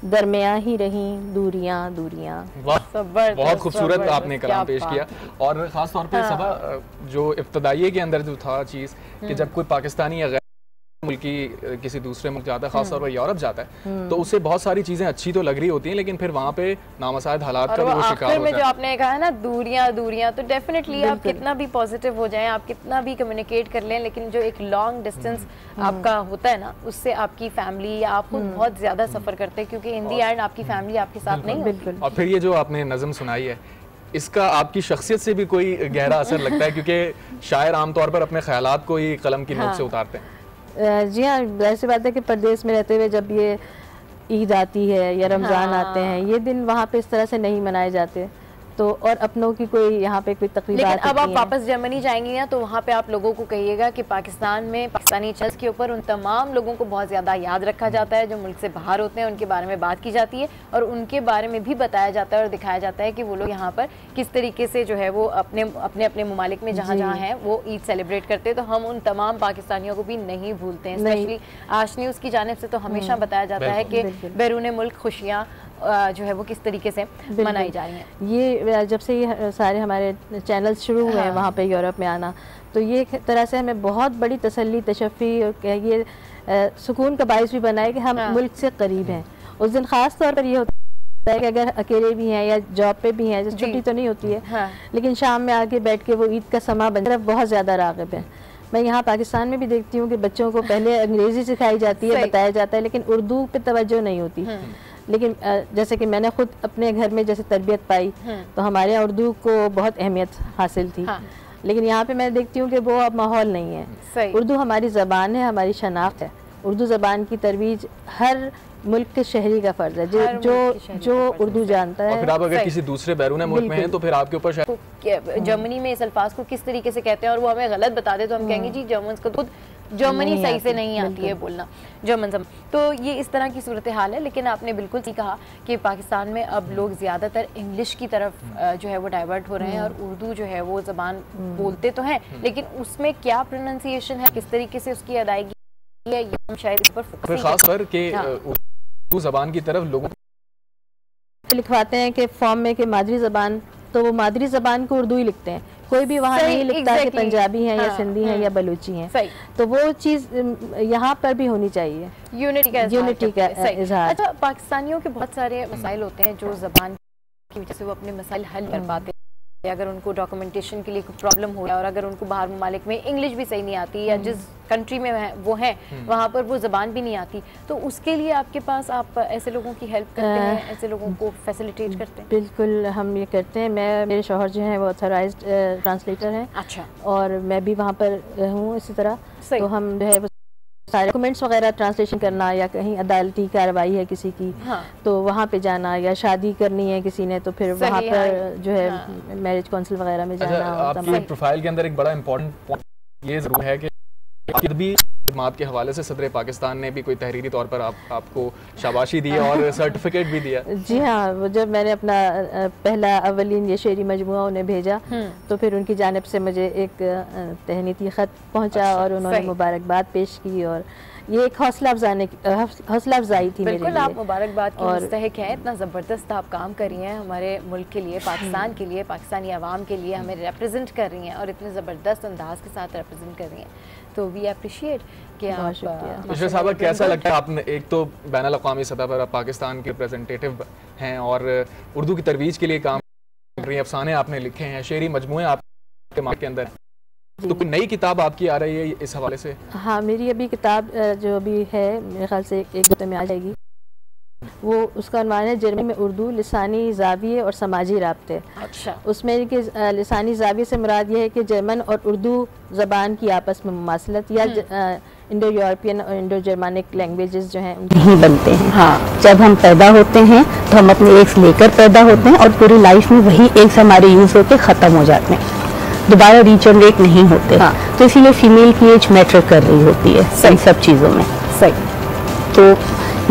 दरमियाँ ही रहीं दूरियाँ दूरियाँ। वाह, बहुत खूबसूरत आपने कलाम पेश किया। और ख़ास तौर पे सबा जो इब्तदाइये के अंदर जो था चीज़ कि जब कोई पाकिस्तानी या मुल्की किसी दूसरे मुल्क जाता है, खास तौर पर यूरोप जाता है, तो उससे बहुत सारी चीजें अच्छी तो लग रही होती हैं, लेकिन फिर वहाँ पे नामसाइद हालात का वो शिकार होता है। जो आपने कहा है ना दूरियां, तो डेफिनेटली आप कितना भी पॉजिटिव हो जाएं, आप कितना भी कम्युनिकेट कर लें, लेकिन जो एक लॉन्ग डिस्टेंस आपका होता है ना, उससे आपकी फैमिली या आप खुद बहुत ज्यादा सफर करते हैं, क्योंकि इन दी एंड आपकी फैमिली आपके साथ नहीं होती। और फिर ये जो आपने नज़म सुनाई है, इसका आपकी शख्सियत से भी कोई गहरा असर लगता है, क्योंकि शायर आमतौर पर अपने ख्यालात को ही कलम की नोक से उतारते हैं। जी हाँ, ऐसी बात है कि परदेश में रहते हुए जब ये ईद आती है या रमज़ान आते हैं, ये दिन वहाँ पे इस तरह से नहीं मनाए जाते, तो और अपनों की कोई यहाँ पे कोई तकरीबात। लेकिन अब आप वापस जर्मनी जाएंगी ना, तो वहाँ पे आप लोगों को कहिएगा कि पाकिस्तान में पाकिस्तानी चर्च के ऊपर उन तमाम लोगों को बहुत ज़्यादा याद रखा जाता है जो मुल्क से बाहर होते हैं, उनके बारे में बात की जाती है और उनके बारे में भी बताया जाता है और दिखाया जाता है कि वो लोग यहाँ पर किस तरीके से जो है वो अपने अपने अपने ममालिक में जहाँ जहाँ हैं वो ईद सेलिब्रेट करते हैं। तो हम उन तमाम पाकिस्तानियों को भी नहीं भूलते हैं। स्पेशली आश न्यूज़ की जानिब से तो हमेशा बताया जाता है कि बैरून मुल्क खुशियाँ जो है वो किस तरीके से मनाई जा रही हैं। ये जब से ये सारे हमारे चैनल्स शुरू हुए हैं वहाँ पे यूरोप में आना, तो ये एक तरह से हमें बहुत बड़ी तसल्ली, तशफ़ी और कहिए सुकून का बाइस भी बना है कि हम मुल्क से करीब हैं। उस दिन ख़ास तौर पर ये होता है कि अगर अकेले भी हैं या जॉब पे भी हैं, जैसे छुट्टी तो नहीं होती है, लेकिन शाम में आके बैठ के वो ईद का समा बन तरफ बहुत ज़्यादा राग़िब है। मैं यहाँ पाकिस्तान में भी देखती हूँ कि बच्चों को पहले अंग्रेज़ी सिखाई जाती है, बताया जाता है, लेकिन उर्दू पे तवज्जो नहीं होती। लेकिन जैसे कि मैंने खुद अपने घर में जैसे तरबियत पाई, तो हमारे यहाँ उर्दू को बहुत अहमियत हासिल थी। लेकिन यहाँ पे मैं देखती हूँ कि वो अब माहौल नहीं है। उर्दू हमारी ज़बान है, हमारी शनाख्त है। उर्दू ज़बान की तरवीज हर मुल्क के शहरी का फ़र्ज़ है, जो उर्दू जानता है। और फिर आप अगर किसी दूसरे बैरून मुल्क में हैं तो फिर आपके ऊपर जर्मनी में इस अल्फाज को किस तरीके से कहते हैं और वो हमें गलत बता दे तो हम कहेंगे जी जर्मन को खुद जर्मनी सही से नहीं आती है बोलना जर्मन सब। तो ये इस तरह की सूरत हाल है। लेकिन आपने बिल्कुल सही कहा कि पाकिस्तान में अब लोग ज़्यादातर इंग्लिश की तरफ जो है वो डाइवर्ट हो रहे हैं और उर्दू जो है वो ज़बान बोलते तो हैं, लेकिन उसमें क्या प्रोनाउंसिएशन है, किस तरीके से उसकी अदायगी है, ये हम शायद इस पर खास कर के उर्दू ज़बान की तरफ लोगों लिखवाते हैं कि फॉर्म में कि मादरी ज़बान, तो वो मादरी ज़बान को उर्दू ही लिखते हैं, कोई भी वहाँ नहीं लिखता कि पंजाबी हैं या सिंधी हैं या बलूची हैं। तो वो चीज़ यहाँ पर भी होनी चाहिए, यूनिटी का इज़हार। अच्छा, पाकिस्तानियों के बहुत सारे मसाइल होते हैं जो ज़बान की वजह से वो अपने मसाइल हल कर पाते हैं। अगर उनको डॉक्यूमेंटेशन के लिए कोई प्रॉब्लम हो और अगर उनको बाहर ममालिक में इंग्लिश भी सही नहीं आती या जिस कंट्री में वो हैं वहाँ पर वो ज़बान भी नहीं आती, तो उसके लिए आपके पास आप ऐसे लोगों की हेल्प करते हैं, ऐसे लोगों को फैसिलिटेट करते हैं? बिल्कुल, हम ये करते हैं। मेरे शौहर जो हैं वो ऑथराइज्ड ट्रांसलेटर हैं। अच्छा। और मैं भी वहाँ पर हूँ इसी तरह। तो हम जो है सारे डॉक्यूमेंट्स वगैरह ट्रांसलेशन करना, या कहीं अदालती कार्रवाई है किसी की, तो वहाँ पे जाना, या शादी करनी है किसी ने तो फिर वहाँ पर जो है मैरिज काउंसिल वगैरह में जाना। आपकी प्रोफाइल के अंदर एक बड़ा इम्पोर्टेंट पॉइंट ये ज़रूर है कि भी खिदमात के हवाले से सदर पाकिस्तान ने भी कोई तहरीरी तौर पर आपको शाबाशी दी है और सर्टिफिकेट भी दिया। जी हाँ, वो जब मैंने अपना पहला अवलीन ये शेरी मजमुआ उन्हें भेजा तो फिर उनकी जानिब से मुझे एक तहनीती ख़त पहुंचा और उन्होंने मुबारकबाद पेश की, और ये एक हौसला अफजाई थी मेरे लिए। बिल्कुल, आप मुबारकबाद की मुस्तहिक हैं। इतना ज़बरदस्त आप काम कर रही हैं हमारे मुल्क के लिए, पाकिस्तान के लिए, पाकिस्तानी आवाम के लिए, हमें रिप्रेजेंट कर रही हैं और इतने ज़बरदस्त अंदाज के साथ रिप्रेजेंट कर रही हैं, तो वी अप्रिशिएट कि आप। मिश्रा साहब, कैसा लगता है आपने, एक तो बैनुल अक़वामी सतह पर आप पाकिस्तान के रिप्रेजेंटेटिव हैं और उर्दू की तरवीज के लिए काम कर रही हैं, अफसाने आपने लिखे हैं, शेरी मजमूए आपके मार्ग के अंदर, तो कोई नई किताब आपकी आ रही है इस हवाले से? हाँ, मेरी अभी किताब जो अभी है मेरे ख्याल से एक हफ्ते में आ जाएगी। वो उसका उन्वान है जर्मनी में उर्दू, लिसानी ज़ाविये और समाजी राब्ते। अच्छा। उसमें कि लिसानी ज़ाविये से मुराद ये है कि जर्मन और उर्दू ज़बान की आपस में मुमासलत, या इंडो यूरोपियन और इंडो जर्मानिक लैंग्वेजेस जो हैं नहीं बनते हैं। हाँ, जब हम पैदा होते हैं तो हम अपने एग्स लेकर पैदा होते हैं और पूरी लाइफ में वही एग्स हमारे यूज़ होकर ख़त्म हो जाते हैं, दोबारा रीजनरेट नहीं होते। हाँ। तो इसीलिए फीमेल की एज मैटर कर रही होती है इन सब चीज़ों में। सही। तो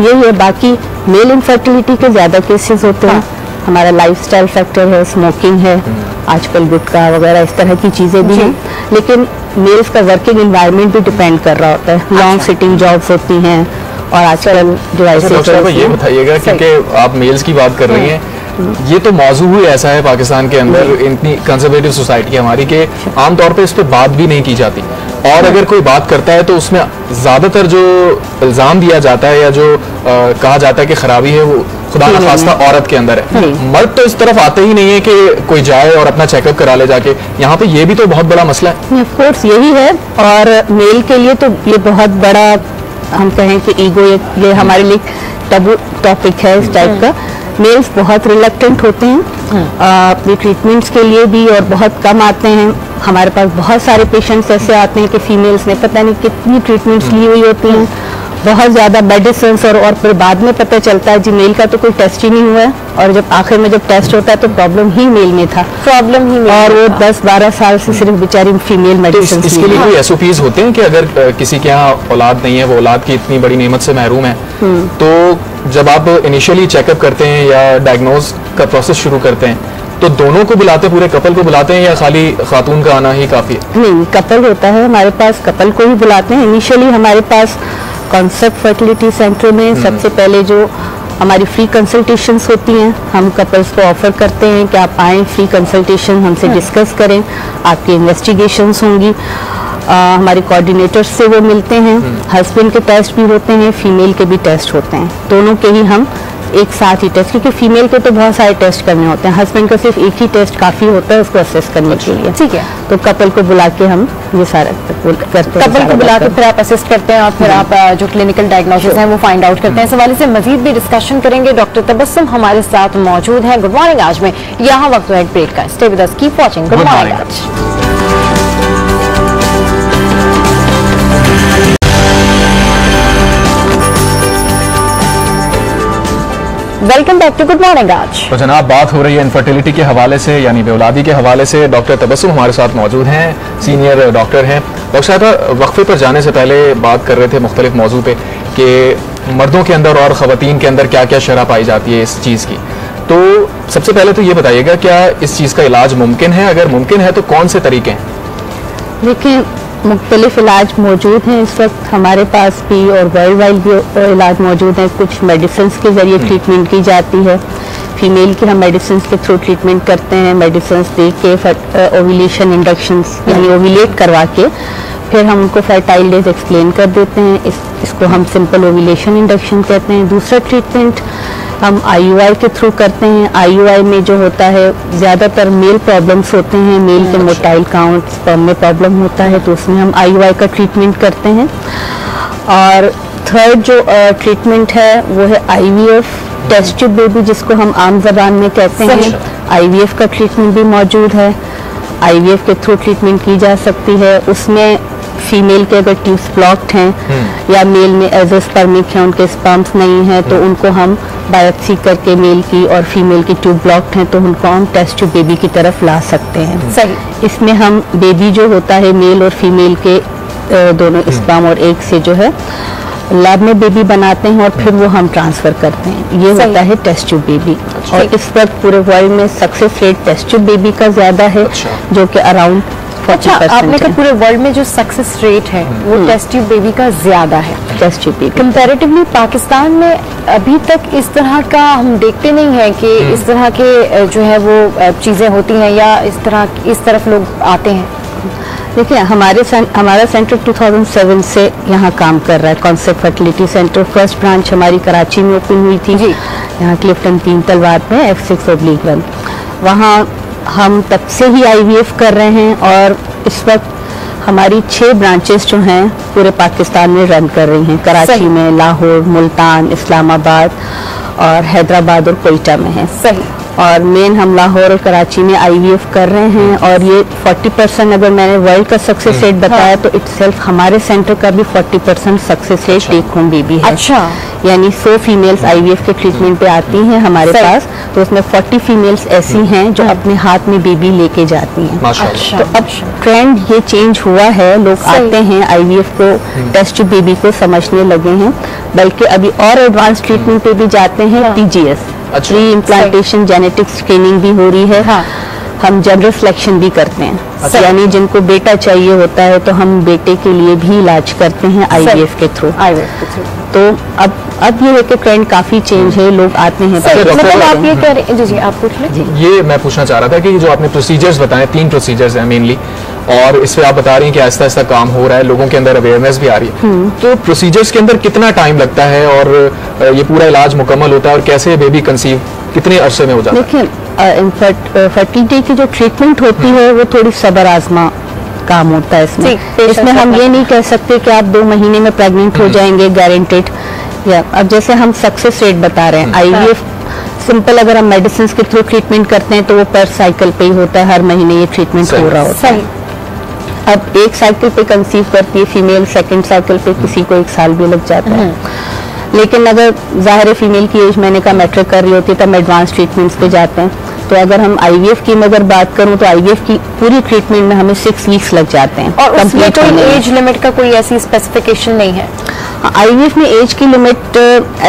यही है, बाकी मेल इनफर्टिलिटी के ज़्यादा केसेस होते हैं। हमारा लाइफस्टाइल फैक्टर है, स्मोकिंग है, आजकल गुटखा वगैरह इस तरह की चीज़ें भी हैं, लेकिन मेल्स का वर्किंग एनवायरनमेंट भी डिपेंड कर रहा होता है। लॉन्ग सिटिंग जॉब्स होती हैं और आजकल जो ऐसे। ये बताइएगा, क्योंकि आप मेल्स की बात कर रही हैं, ये तो मौजू ही ऐसा है पाकिस्तान के अंदर, इतनी कंजर्वेटिव सोसाइटी हमारी के आमतौर पे इस पे बात भी नहीं की जाती, और अगर कोई बात करता है तो उसमें ज़्यादातर जो इल्ज़ाम दिया जाता है या जो कहा जाता है कि खराबी है वो खुदा न खास्ता औरत के अंदर है। मर्द तो इस तरफ आते ही नहीं है कि कोई जाए और अपना चेकअप करा ले जाके, यहाँ पे ये भी तो बहुत बड़ा मसला है। ऑफ कोर्स यही है, और मेल के लिए तो ये बहुत बड़ा, हम कहें कि ईगो, ये हमारे लिए टबू टॉपिक है इस टाइप का। मेल्स बहुत रिलक्टेंट होते हैं अपनी ट्रीटमेंट्स के लिए भी, और बहुत कम आते हैं। हमारे पास बहुत सारे पेशेंट्स ऐसे आते हैं कि फीमेल्स ने पता नहीं कितनी ट्रीटमेंट्स ली हुई होती हैं, बहुत ज़्यादा मेडिसिन, और फिर बाद में पता चलता है जी मेल का तो कोई टेस्ट ही नहीं हुआ है, और जब आखिर में जब टेस्ट होता है तो प्रॉब्लम ही मेल में था, और वो 10-12 साल से सिर्फ बेचारी फीमेल मेडिसिन। तो इसके लिए कोई SOPs होते हैं कि अगर किसी के यहाँ औलाद नहीं है, वो औलाद की इतनी बड़ी नेमत से महरूम है, तो जब आप इनिशियली चेकअप करते हैं या डायग्नोज का प्रोसेस शुरू करते हैं तो दोनों को बुलाते हैं, पूरे कपल को बुलाते हैं, या खाली खातून का आना ही काफ़ी है? नहीं, कपल होता है हमारे पास, कपल को ही बुलाते हैं। इनिशियली हमारे पास कॉन्सेप्ट फर्टिलिटी सेंटर में सबसे पहले जो हमारी फ्री कंसल्टेशंस होती हैं, हम कपल्स को ऑफर करते हैं कि आप आएँ, फ्री कंसल्टेशन हमसे डिस्कस करें, आपकी इन्वेस्टिगेशंस होंगी, हमारे कोऑर्डिनेटर्स से वो मिलते हैं, हस्बैंड के टेस्ट भी होते हैं, फीमेल के भी टेस्ट होते हैं, दोनों के ही हम एक साथ ही टेस्ट, क्योंकि फीमेल के तो बहुत सारे टेस्ट करने होते हैं, हस्बैंड का सिर्फ एक ही टेस्ट काफ़ी होता है उसको असेस करने के लिए। ठीक है, तो कपल को बुला के हम ये सारा करते हैं। कपल को बुला के फिर आप असिस्ट करते हैं और फिर आप जो क्लिनिकल डायग्नोसिस है वो फाइंड आउट करते हैं। इस हवाले से मजीद भी डिस्कशन करेंगे। डॉक्टर तबस्सुम हमारे साथ मौजूद हैं। गुड मॉर्निंग आज में यहाँ वक्त है एक ब्रेक का। Stay with us, keep watching good morning Aaj. Welcome back to good morning Aaj. तो जनाब, बात हो रही है इनफर्टिलिटी के हवाले से, यानी बेऔलादी के हवाले से। डॉक्टर तबस्सुम हमारे साथ मौजूद हैं, सीनियर डॉक्टर हैं। डॉक्टर साहब, वक्फे पर जाने से पहले बात कर रहे थे मुख्तलिफ मौजू पे कि मर्दों के अंदर और ख़वातीन के अंदर क्या क्या शरह पाई जाती है इस चीज़ की। तो सबसे पहले तो ये बताइएगा, क्या इस चीज़ का इलाज मुमकिन है? अगर मुमकिन है तो कौन से तरीके हैं? देखिए, मुख्तलिफ इलाज मौजूद हैं इस वक्त हमारे पास भी, और वर्ल्ड वाइड भी इलाज मौजूद हैं। कुछ मेडिसिन के ज़रिए ट्रीटमेंट की जाती है, फीमेल की हम मेडिसिन के थ्रू ट्रीटमेंट करते हैं, मेडिसिन दे के ओव्यूलेशन इंडक्शंस यानी ओव्यूलेट करवा के फिर हम उनको फर्टाइल डेज एक्सप्लेन कर देते हैं। इसको हम सिंपल ओव्यूलेशन इंडक्शन कहते हैं। दूसरा ट्रीटमेंट हम IUI के थ्रू करते हैं। IUI में जो होता है ज़्यादातर मेल प्रॉब्लम्स होते हैं, मेल के मोटाइल काउंट स्पर्म में प्रॉब्लम होता है, तो उसमें हम IUI का ट्रीटमेंट करते हैं। और थर्ड जो ट्रीटमेंट है वो है IVF, टेस्ट ट्यूब बेबी जिसको हम आम जबान में कहते हैं। IVF का ट्रीटमेंट भी मौजूद है, IVF के थ्रू ट्रीटमेंट की जा सकती है। उसमें फीमेल के अगर ट्यूब्स ब्लॉक्ड हैं या मेल में एजोस्पर्मिक है, उनके स्पर्म्स नहीं है, तो उनको हम बायोप्सी करके मेल की और फीमेल की ट्यूब ब्लॉक्ड हैं तो उनको हम टेस्ट ट्यूब बेबी की तरफ ला सकते हैं। सही। इसमें हम बेबी जो होता है मेल और फीमेल के दोनों स्पर्म और एग से जो है लैब में बेबी बनाते हैं और फिर वो हम ट्रांसफर करते हैं। ये होता है टेस्ट ट्यूब बेबी। और इस वक्त पूरे वर्ल्ड में success rate test tube baby का ज्यादा है, जो कि अराउंड 40% आपने कहा पूरे वर्ल्ड में जो सक्सेस रेट है वो टेस्ट ट्यूब बेबी का ज्यादा है। Test tube baby comparatively Pakistan में अभी तक इस तरह का हम देखते नहीं है कि इस तरह के जो है वो चीजें होती हैं या इस तरफ लोग आते हैं। देखिए हमारा सेंटर 2007 से यहाँ काम कर रहा है। Concept fertility centre first branch हमारी कराची में ओपन हुई थी, यहाँ क्लिफ्टन 3 तलवार में F6/1। वहाँ हम तब से ही IVF कर रहे हैं और इस वक्त हमारी 6 ब्रांचेस जो हैं पूरे पाकिस्तान में रन कर रही हैं। कराची में, लाहौर, मुल्तान, इस्लामाबाद और हैदराबाद और कोयटा में है। सही। और मेन हम लाहौर और कराची में IVF कर रहे हैं और ये 40% अगर मैंने वर्ल्ड का सक्सेस रेट बताया तो इटसेल्फ हमारे सेंटर का भी 40% success rate take home baby है। अच्छा। यानी 100 फीमेल्स IVF के ट्रीटमेंट पे आती हैं हमारे पास, तो उसमें 40 फीमेल्स ऐसी हैं जो अपने हाथ में बेबी लेके जाती हैं। अच्छा। तो अब ट्रेंड ये चेंज हुआ है, लोग आते हैं IVF को टेस्ट ट्यूब बेबी को समझने लगे हैं, बल्कि अभी और एडवांस ट्रीटमेंट पे भी जाते हैं। PGS pre implantation genetic screening भी हो रही है। हम जेंडर सिलेक्शन भी करते हैं, यानी जिनको बेटा चाहिए होता है तो हम बेटे के लिए भी इलाज करते हैं IVF के थ्रू। तो अब ये है कि ट्रेंड काफी चेंज है, लोग आते हैं। मतलब आप ये कह रहे हैं जी आप पूछ लें। ये मैं पूछना चाह रहा था कि जो आपने प्रोसीजर्स बताए, 3 प्रोसीजर्स हैं मेनली, और इस पे आप बता रही हैं कि आहिस्ता आहिस्ता काम हो रहा है, लोगों के अंदर अवेयरनेस भी आ रही है, तो प्रोसीजर्स के अंदर कितना टाइम लगता है और ये पूरा इलाज मुकम्मल होता है और कैसे बेबी कंसीव कितने अरसे में हो जाता है? देखिए फर्टिलिटी की जो ट्रीटमेंट होती है वो थोड़ी सब्र आजमा काम होता है इसमें हम ये नहीं कह सकते कि आप 2 महीने में प्रेग्नेंट हो जाएंगे गारंटेड। या अब जैसे हम सक्सेस रेट बता रहे हैं, IVF सिंपल अगर हम मेडिसिन के थ्रू ट्रीटमेंट करते हैं तो वो पर साइकिल पे ही होता है, हर महीने ये ट्रीटमेंट हो रहा होता है। अब एक साइकिल पे कंसीव करती है फीमेल, सेकंड साइकिल पे किसी को 1 साल भी लग जाता है। लेकिन अगर ज़ाहिर फीमेल की एज मैंने कहा मैट्रिक कर रही होती है तब हम एडवांस ट्रीटमेंट्स पे जाते हैं। तो अगर हम IVF की मैं अगर बात करूं तो IVF की पूरी ट्रीटमेंट में हमें 6 वीक्स लग जाते हैं। और उसमें कोई एज लिमिट का कोई ऐसी स्पेसिफिकेशन नहीं है? IVF में एज की लिमिट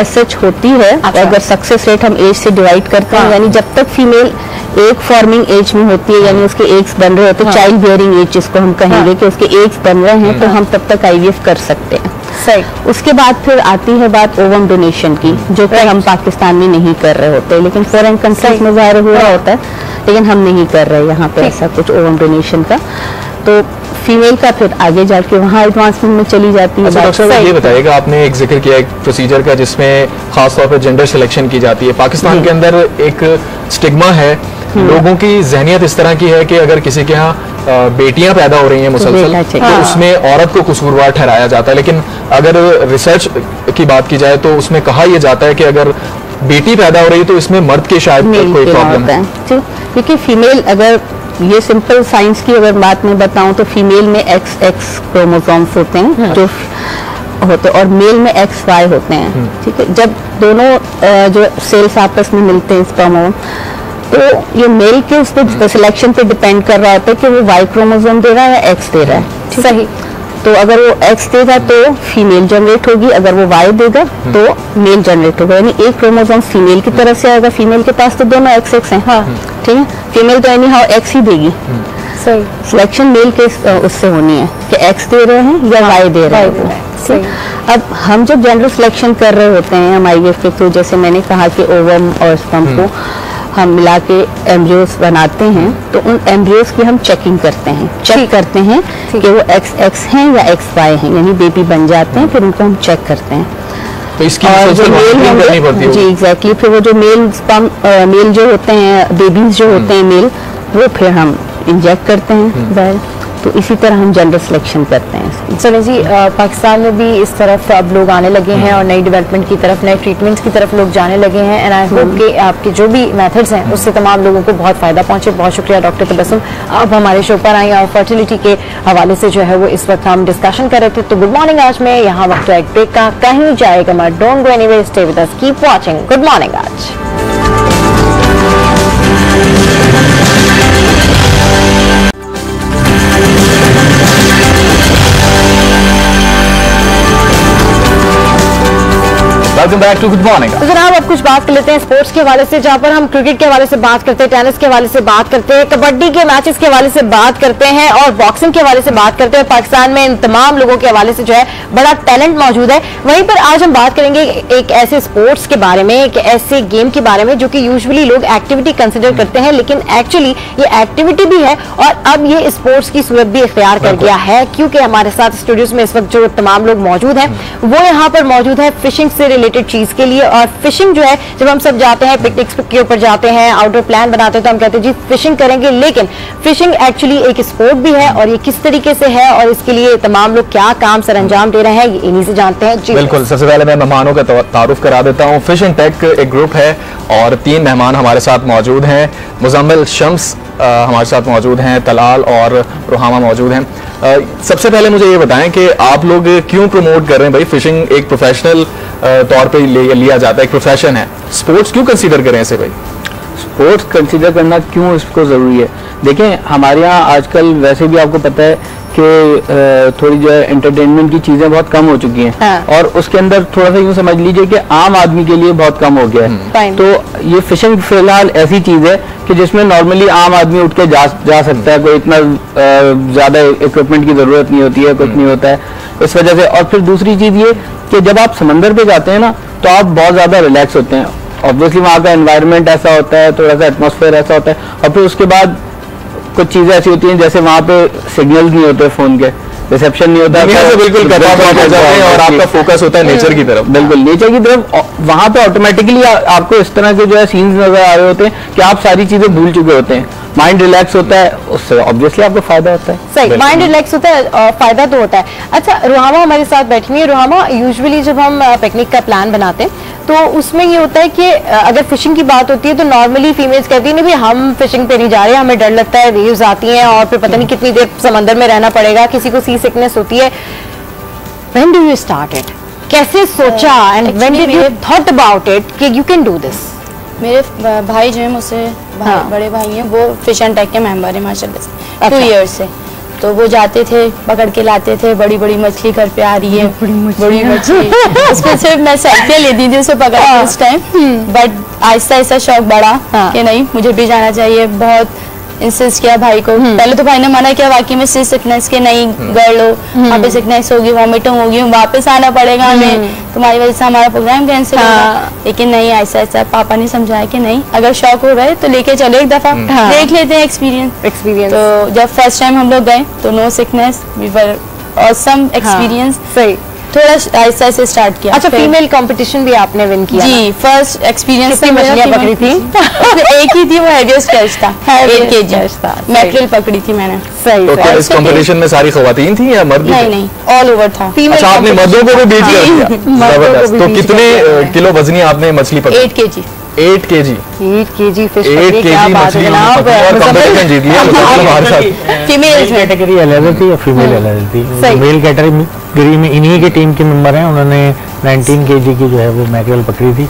सच होती है। अच्छा। अगर सक्सेस रेट हम एज से डिवाइड करते हैं, यानी जब तक फीमेल एग फॉर्मिंग एज में होती है, यानी उसके एग्स बन रहे होते हैं, चाइल्ड बियरिंग एज जिसको हम कहेंगे कि उसके एग्स बन रहे हैं, तो हम तब तक IVF कर सकते हैं। सही। उसके बाद फिर आती है बात ओवम डोनेशन की, जो कि हम पाकिस्तान में नहीं कर रहे होते, लेकिन फॉरेन कंट्रीज में ज़ाहिर हो रहा होता है, लेकिन हम नहीं कर रहे यहाँ पे ऐसा कुछ ओवम डोनेशन का। तो फीमेल का फिर आगे जाके वहाँ एडवांसमेंट में चली जाती है। अच्छा डॉक्टर साहब ये बताइएगा, आपने एक जिक्र किया एक प्रोसीजर का जिसमें खास तौर पर जेंडर सिलेक्शन की जाती है। पाकिस्तान के अंदर एक स्टिग्मा है, लोगों की जहनियत इस तरह की है कि अगर किसी के यहाँ बेटियां पैदा हो रही हैं मुसलसल तो उसमें औरत को कसूरवार ठहराया जाता है, लेकिन अगर रिसर्च की बात की जाए तो उसमें कहा यह जाता है कि अगर बेटी पैदा हो रही है तो इसमें मर्द के शायद कोई प्रॉब्लम है। क्योंकि फीमेल, अगर ये सिंपल साइंस की अगर बात मैं बताऊं तो फीमेल में XX क्रोमोसोम्स होते हैं जो होते और मेल में XY होते हैं। ठीक है, जब दोनों जो सेल्स आपस में मिलते हैं स्पर्म, तो ये मेल के उस पर सिलेक्शन पे डिपेंड कर रहा होता है कि वो Y क्रोमोसोम दे रहा है या X दे रहा है। सही। तो अगर वो X देगा तो फीमेल जनरेट होगी, अगर वो Y देगा तो मेल जनरेट होगा, यानी एक क्रोमोसोम फीमेल की तरफ से आएगा, फीमेल के पास तो दोनों XX हैं। हाँ। ठीक है, फीमेल तो एनी हाउ X ही देगी। सही। सिलेक्शन मेल के उससे होनी है कि X दे रहे हैं या Y दे रहे हैं। अब हम जब जनरल सिलेक्शन कर रहे होते हैं हमारी के थ्रू, जैसे मैंने कहा कि ओवम और स्पर्म को हम मिला के एम्ब्रियोस बनाते हैं, तो उन एम्ब्रियोस की हम चेकिंग करते हैं, चेक करते हैं कि वो XX हैं या XY हैं, यानी बेबी बन जाते हैं, फिर उनको हम चेक करते हैं। तो इसकी और जो मेल करनी पड़ती है जी एग्जैक्टली, फिर वो जो मेल जो होते हैं, बेबीज जो होते हैं मेल, वो फिर हम इंजेक्ट करते हैं बाहर। तो इसी तरह हम जनरल सिलेक्शन करते हैं। सनी जी, पाकिस्तान में भी इस तरफ अब लोग आने लगे हैं और नई डेवलपमेंट की तरफ, नए ट्रीटमेंट्स की तरफ लोग जाने लगे हैं, एंड आई होप कि आपके जो भी मेथड्स हैं उससे तमाम लोगों को बहुत फायदा पहुंचे। बहुत शुक्रिया डॉक्टर तबस्सुम, अब हमारे शो पर आई और फर्टिलिटी के हवाले से जो है वो इस वक्त हम डिस्कशन कर रहे थे। तो गुड मॉर्निंग आज में यहाँ वक्त है एक ब्रेक का, कहीं जाएगा मत, don't go anywhere, stay with us, keep watching good morning Aaj. Welcome back to good morning. तो जनाब अब कुछ बात कर लेते हैं स्पोर्ट्स के हवाले से, जहां पर हम क्रिकेट के हवाले से बात करते हैं, टेनिस के हवाले से बात करते हैं, कबड्डी के मैचेस के हवाले से बात करते हैं और बॉक्सिंग के हवाले से बात करते हैं। पाकिस्तान में इन तमाम लोगों के हवाले से जो है बड़ा टैलेंट मौजूद है। वहीं पर आज हम बात करेंगे एक ऐसे स्पोर्ट्स के बारे में, एक ऐसे गेम के बारे में जो कि यूजुअली लोग एक्टिविटी कंसिडर करते हैं, लेकिन एक्चुअली ये एक्टिविटी भी है और अब ये स्पोर्ट्स की सूरत भी इख्तियार कर गया है, क्योंकि हमारे साथ स्टूडियोज में इस वक्त जो तमाम लोग मौजूद हैं वो यहाँ पर मौजूद है फिशिंग से रिलेटेड चीज के लिए। और फिशिंग जो है, जब हम सब जाते हैं पिकनिक्स के ऊपर जाते हैं, आउटडोर प्लान बनाते हैं, तो हम कहते हैं जी फिशिंग करेंगे, लेकिन फिशिंग एक्चुअली एक स्पोर्ट भी है और ये किस तरीके से है और इसके लिए तमाम लोग क्या काम सर अंजाम दे रहे हैं, ये इन्हीं से जानते हैं। जी बिल्कुल, सबसे पहले मैं मेहमानों का तारुफ करा देता हूँ। फिशिंग टेक एक ग्रुप है और 3 मेहमान हमारे साथ मौजूद हैं। मुजम्मिल शम्स हमारे साथ मौजूद हैं, तलाल और रुहामा मौजूद हैं। सबसे पहले मुझे ये बताएं कि आप लोग क्यों प्रमोट कर रहे हैं भाई, फिशिंग एक प्रोफेशनल तौर पे लिया जाता है, एक प्रोफेशन है, स्पोर्ट्स क्यों कंसीडर करें इसे भाई? स्पोर्ट्स कंसीडर करना क्यों इसको ज़रूरी है? देखें, हमारे यहाँ आजकल वैसे भी आपको पता है कि थोड़ी जो है एंटरटेनमेंट की चीज़ें बहुत कम हो चुकी हैं। हाँ। और उसके अंदर थोड़ा सा यूँ समझ लीजिए कि आम आदमी के लिए बहुत कम हो गया है। तो ये फिशिंग फिलहाल ऐसी चीज़ है कि जिसमें नॉर्मली आम आदमी उठ के जा सकता है, कोई इतना ज़्यादा इक्विपमेंट की ज़रूरत नहीं होती है, कुछ नहीं होता है इस वजह से। और फिर दूसरी चीज़ ये कि जब आप समंदर पे जाते हैं ना तो आप बहुत ज़्यादा रिलैक्स होते हैं। ऑब्वियसली वहाँ का एनवायरनमेंट ऐसा होता है, थोड़ा सा एटमॉस्फेयर ऐसा होता है, और फिर उसके बाद कुछ चीज़ें ऐसी होती हैं जैसे वहाँ पे सिग्नल्स नहीं होते, फ़ोन के रिसेप्शन नहीं होता है, तो बिल्कुल और आपका फोकस होता है नेचर की तरफ। बिल्कुल नेचर की तरफ। वहाँ पे ऑटोमेटिकली आपको इस तरह के जो है सीन्स नजर आ रहे होते हैं कि आप सारी चीज़ें भूल चुके होते हैं, माइंड रिलैक्स होता है, उससे ऑब्वियसली आपको फायदा होता है। सही, माइंड रिलैक्स होता है और फायदा तो होता है। अच्छा, रुहामा हमारे साथ बैठी हुई है। रुहामा, यूजुअली जब हम पिकनिक का प्लान बनाते हैं तो उसमें ये होता है कि अगर फिशिंग की बात होती है तो नॉर्मली फीमेल्स कहती है नहीं भाई हम फिशिंग पे नहीं जा रहे, हमें डर लगता है, वेव्स आती हैं और फिर पता नहीं कितनी देर समंदर में रहना पड़ेगा, किसी को सी सिकनेस होती है। When do you start it? कैसे सोचा and when did you thought about it कि यू कैन डू दिस? मेरे भाई जो है मुझसे बड़े भाई हैं, वो फिश एंड टेक के मेंबर हैं माशाल्लाह से 2 इयर्स से। तो वो जाते थे, पकड़ के लाते थे, बड़ी बड़ी मछली घर पे आ रही है, बड़ी मछली उसमें सिर्फ मैं सेल्फी लेती थी उसे पकड़ के उस टाइम। बट आहिस्ता आहिस्ता शौक बढ़ा कि नहीं मुझे भी जाना चाहिए। बहुत इंसिस्ट किया भाई को। पहले तो भाई ने मना किया वाकई में सी सिकनेस के नहीं कर लो, वहाँ पे सिकनेस होगी, वॉमिटिंग होगी, वापस आना पड़ेगा हमें, तुम्हारी वजह से हमारा प्रोग्राम कैंसिल होगा। लेकिन नहीं, ऐसा ऐसा पापा ने समझाया कि नहीं अगर शौक हो रहा है तो लेके चलो एक दफा, देख लेते हैं एक्सपीरियंस। तो जब फर्स्ट टाइम हम लोग गए तो no sickness, we were awesome experience. सही, थोड़ा आहिस्ता से स्टार्ट किया। अच्छा, फीमेल कंपटीशन भी आपने विन किया? जी, फर्स्ट एक्सपीरियंस। कितनी मछलियां पकड़ी थी? एक ही थी, वो हेवीएस्ट कैच था, 8 kg मैक्रिल पकड़ी थी मैंने। सही। तो इस कंपटीशन में सारी खवातीन थी या मर्द? नहीं, ऑल ओवर था। अच्छा, आपने मर्दों को भी बीट कर दिया, जबरदस्त। तो कितने किलो वजनी आपने मछली पकड़ी? 8 kg। 8 kg फिश, 8 kg मछली और कंपटीशन जीत लिया हमारे साथ। फीमेल कैटेगरी अलग थी या फीमेल अलग थी? मेल कैटेगरी में इन्हीं की टीम के मेंबर हैं, उन्होंने 19 kg की जो है वो मैक्रेल पकड़ी थी।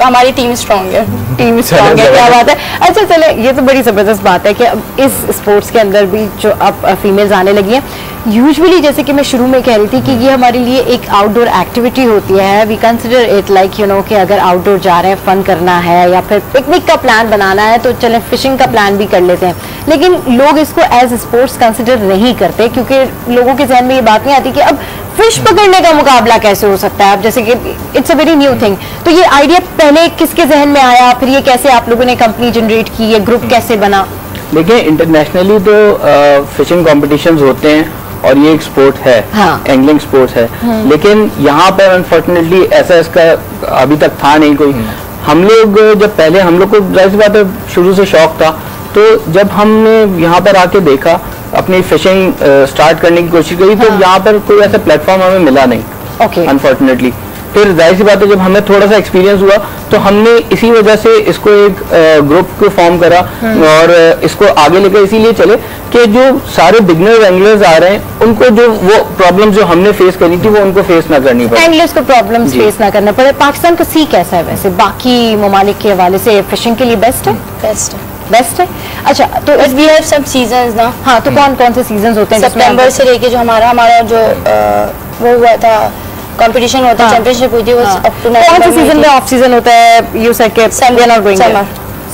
हमारी टीम स्ट्रॉन्ग है। टीम स्ट्रॉन्ग है, क्या बात है। अच्छा चले, ये तो बड़ी जबरदस्त बात है कि अब इस स्पोर्ट्स के अंदर भी जो अब फीमेल्स आने लगी हैं। यूजुअली जैसे कि मैं शुरू में कह रही थी कि ये हमारे लिए एक आउटडोर एक्टिविटी होती है, we consider it like you know कि अगर आउटडोर जा रहे हैं, फन करना है या फिर पिकनिक का प्लान बनाना है तो चलें फिशिंग का प्लान भी कर लेते हैं। लेकिन लोग इसको एज स्पोर्ट्स कंसिडर नहीं करते क्योंकि लोगों के जहन में ये बात नहीं आती कि अब फिश पकड़ने का मुकाबला कैसे हो सकता है। अब जैसे कि it's a very new thing, तो ये आइडिया पहले किसके जहन में आया, फिर ये कैसे आप लोगों ने कंपनी जनरेट की, ये ग्रुप कैसे बना? देखिए, इंटरनेशनली तो फिशिंग कॉम्पिटिशंस होते हैं और ये एक स्पोर्ट है, एंगलिंग स्पोर्ट्स है, लेकिन यहाँ पर अनफॉर्चुनेटली ऐसा इसका अभी तक था नहीं कोई। हम लोग जब पहले, हम लोग को जाहिर सी बात है शुरू से शौक था, तो जब हमने यहाँ पर आके देखा, अपनी फिशिंग स्टार्ट करने की कोशिश करी, तो यहाँ पर कोई ऐसा प्लेटफॉर्म हमें मिला नहीं अनफॉर्चुनेटली। फिर जाहिर सी बात है जब हमें थोड़ा सा एक्सपीरियंस हुआ तो हमने इसी वजह से इसको एक ग्रुप को फॉर्म करा और इसको आगे लेकर इसीलिए चले कि जो सारे बिगनर एंगलर्स आ रहे हैं उनको जो वो प्रॉब्लम जो हमने फेस करी थी वो उनको फेस ना करनी पड़े, एंगलर्स को प्रॉब्लम्स फेस ना करना पड़े। पाकिस्तान का सी कैसा है वैसे बाकी ममालिक के हवाले से, फिशिंग के लिए बेस्ट है? बेस्ट है। अच्छा, तो वी हैव सब सीजंस ना। हाँ, तो कौन कौन से सीजंस होते हैं? सितंबर से लेके जो हमारा जो वो हुआ था कंपटीशन होता है, चैंपियनशिप हुई थी, वो अप टू कौन से सीजन में? ऑफ सीजन होता है, यू सेड के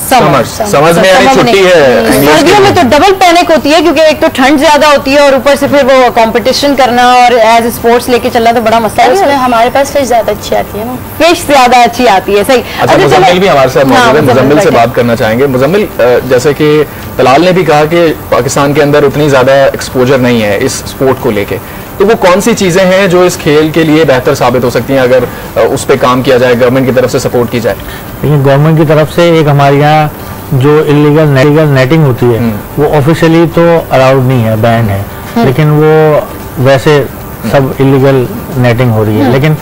समझ में यानी छुट्टी है। सर्दियों में तो डबल पैनिक होती है क्योंकि एक तो ठंड ज्यादा होती है और ऊपर से फिर वो कंपटीशन करना और एज स्पोर्ट्स लेके चलना तो बड़ा मसला है। उसमें हमारे पास फिश ज्यादा अच्छी आती है ना, फिश ज्यादा अच्छी आती है। सही। अच्छा, मुजम्मिल भी हमारे साथ मौजूद है, मुजम्मिल से बात करना चाहेंगे। मुजम्मिल, जैसे कि तलाल ने भी कहा कि पाकिस्तान के अंदर उतनी ज्यादा एक्सपोजर नहीं है इस स्पोर्ट को लेके, तो वो कौन सी चीजें हैं जो इस खेल के लिए बेहतर साबित हो सकती हैं अगर उस पर काम किया जाए, गवर्नमेंट की तरफ से सपोर्ट की जाए? लेकिन गवर्नमेंट की तरफ से एक हमारे यहाँ जो इलीगल नेटिंग होती है वो ऑफिशियली तो अलाउड नहीं है, बैन है, लेकिन वो वैसे सब इलीगल नेटिंग हो रही है। लेकिन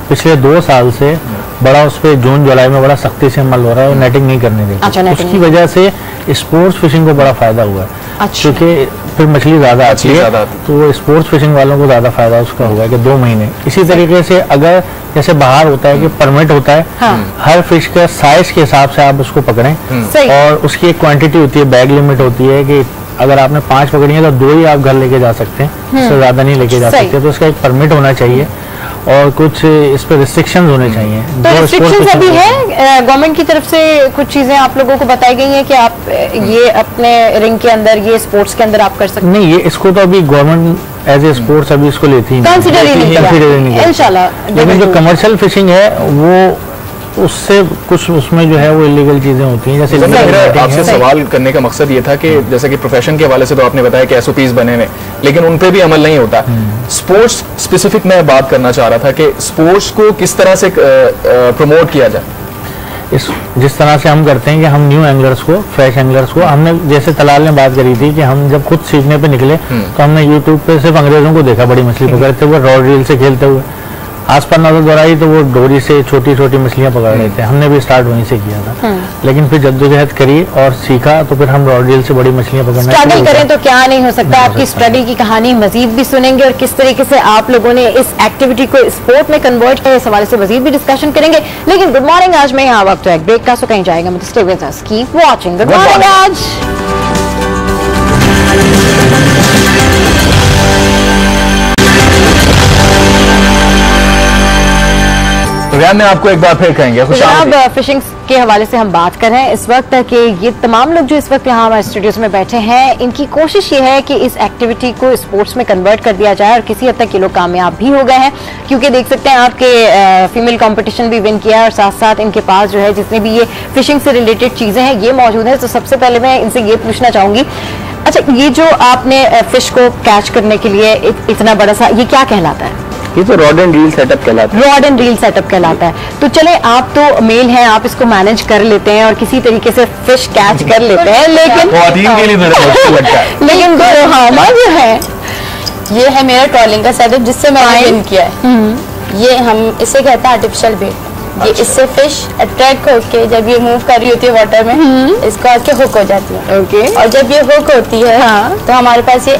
पिछले 2 साल से बड़ा उस पर जून जुलाई में बड़ा सख्ती से अमल हो रहा है और नेटिंग नहीं करने देती। अच्छा, उसकी वजह से स्पोर्ट्स फिशिंग को बड़ा फायदा हुआ है। अच्छा। क्योंकि फिर मछली ज्यादा आती है तो स्पोर्ट्स फिशिंग वालों को ज्यादा फायदा उसका हुआ है कि 2 महीने। इसी तरीके से अगर जैसे बाहर होता है कि परमिट होता है, हर फिश के साइज के हिसाब से आप उसको पकड़ें और उसकी एक क्वांटिटी होती है, बैग लिमिट होती है कि अगर आपने 5 पकड़ी है तो 2 ही आप घर लेके जा सकते हैं, इससे ज्यादा नहीं लेके जा सकते। तो उसका एक परमिट होना चाहिए और कुछ इस पे रिस्ट्रिक्शंस होने चाहिए। तो रिस्ट्रिक्शंस अभी है गवर्नमेंट की तरफ से, कुछ चीजें आप लोगों को बताई गई हैं कि आप ये अपने रिंग के अंदर, ये स्पोर्ट्स के अंदर आप कर सकते हैं? नहीं, ये इसको तो अभी गवर्नमेंट एज ए स्पोर्ट्स अभी इसको लेती ही नहीं, इंशाल्लाह। लेकिन जो कमर्शियल फिशिंग है वो उससे कुछ उसमें जो है वो इलीगल चीजें होती हैं। जैसे मेरा आपसे सवाल करने का मकसद ये था कि जैसे कि प्रोफेशन के हवाले से तो आपने बताया कि एसओपीज बने हुए, लेकिन उन पे भी अमल नहीं होता। स्पोर्ट्स स्पेसिफिक मैं बात करना चाह रहा था कि स्पोर्ट्स को किस तरह से प्रमोट किया जाए। जिस तरह से हम करते हैं कि हम न्यू एंगलर्स को, फ्रेश एंगलर्स को, हमने जैसे तलाल ने बात करी थी कि हम जब खुद सीखने पे निकले तो हमने यूट्यूब पे सिर्फ अंग्रेजों को देखा बड़ी मछली पकड़ते हुए, रॉड रील से खेलते हुए। आसपास नजर दौड़ाई तो वो डोरी से छोटी छोटी मछलियां पकड़ रहे थे, हमने भी स्टार्ट वहीं से किया था। लेकिन फिर जद्दोजहद करी और सीखा तो फिर हम रॉड रील से बड़ी मछलियां पकड़ना स्ट्रगल करें तो क्या नहीं हो सकता। आपकी स्टडी की कहानी मजीद भी सुनेंगे और किस तरीके से आप लोगों ने इस एक्टिविटी को स्पोर्ट में कन्वर्ट किया, इस हवाले से मजीद भी डिस्कशन करेंगे। लेकिन गुड मॉर्निंग आज में यहाँ वक्त है ब्रेक का, सो कहीं जाएगा मतलब stay with us, keep watching. Good morning आज। में आपको एक बार फिर कहेंगे जनाब, फिशिंग के हवाले से हम बात कर रहे हैं इस वक्त कि ये तमाम लोग जो इस वक्त यहाँ हमारे स्टूडियोज में बैठे हैं, इनकी कोशिश ये है कि इस एक्टिविटी को स्पोर्ट्स में कन्वर्ट कर दिया जाए और किसी हद तक ये लोग कामयाब भी हो गए हैं क्योंकि देख सकते हैं आपके फीमेल कंपटीशन भी विन किया है और साथ साथ इनके पास जो है जितनी भी ये फिशिंग से रिलेटेड चीजें हैं ये मौजूद है। तो सबसे पहले मैं इनसे ये पूछना चाहूंगी, अच्छा ये जो आपने फिश को कैच करने के लिए इतना बड़ा सा, ये क्या कहलाता है? ये तो रॉड एंड रील सेटअप कहलाता है। रॉड एंड रील सेटअप कहलाता है। तो चले, आप तो मेल हैं, आप इसको मैनेज कर लेते हैं और किसी तरीके से फिश कैच कर लेते हैं, लेकिन के लिए मेरा लगता है लेकिन जो है ये है मेरा ट्रॉलिंग का सेटअप जिससे मैंने विन किया है। ये हम इसे कहते हैं आर्टिफिशियल बेट। ये इससे फिश अट्रैक्ट होके जब ये मूव कर रही होती है वाटर में, इसको आके हुक हो जाती है। ओके। और जब ये हुक होती है तो हमारे पास ये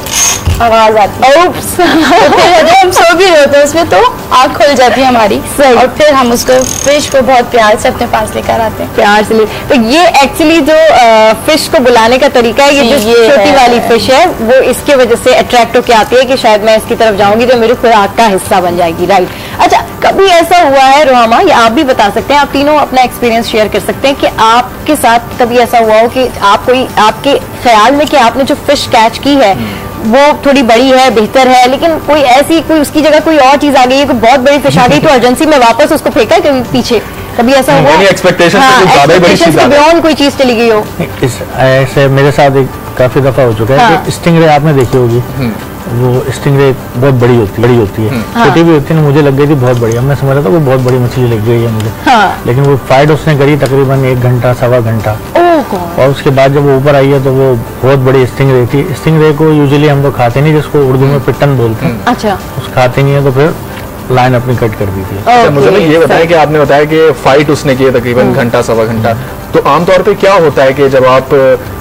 आवाज आती है। तो फिर जब हम सो भी रहे होते हैं उसमें तो आँख खुल जाती है हमारी, और फिर हम उसको फिश को बहुत प्यार से अपने पास लेकर आते हैं। प्यार से तो ये एक्चुअली जो फिश को बुलाने का तरीका है, ये जो छोटी वाली फिश है वो इसके वजह से अट्रैक्ट होकर आती है कि शायद मैं इसकी तरफ जाऊंगी तो मेरी खुराक का हिस्सा बन जाएगी, राइट। अच्छा, कभी ऐसा हुआ है रोहामा, या आप भी बता सकते हैं, आप तीनों अपना एक्सपीरियंस शेयर कर सकते हैं कि आपके साथ कभी ऐसा हुआ हो कि आपके ख्याल में कि आपने जो फिश कैच की है वो थोड़ी बड़ी है, बेहतर है, लेकिन कोई उसकी जगह कोई और चीज आ गई है, कोई बहुत बड़ी फिश आ गई तो अर्जेंसी में वापस उसको फेंका है कभी पीछे, कभी ऐसा हुआ? एक्सपेक्टेशन से बियॉन्ड कोई चीज चली गई हो? ऐसे मेरे साथ काफी दफा हो चुका है कि स्टिंगरे आपने देखी होगी, वो स्टिंगरे बहुत बड़ी होती है, छोटी भी होती है। मुझे लग गई थी बहुत बड़ी, मैं समझ रहा था वो बहुत बड़ी मछली लग गई है मुझे, लेकिन वो फाइट उसने करी तकरीबन 1 घंटा सवा घंटा, और उसके बाद जब वो ऊपर आई है तो वो बहुत बड़ी स्टिंगरे थी। स्टिंगरे को यूजुअली हम लोग खाते नहीं, जिसको उर्दू में पिट्टन बोलते हैं। अच्छा, उस खाते नहीं है तो फिर लाइन अपनी कट कर दी थी। अच्छा, मुझे ये बताएं कि आपने बताया कि फाइट उसने की है तकरीबन घंटा सवा घंटा, तो आमतौर पे क्या होता है कि जब आप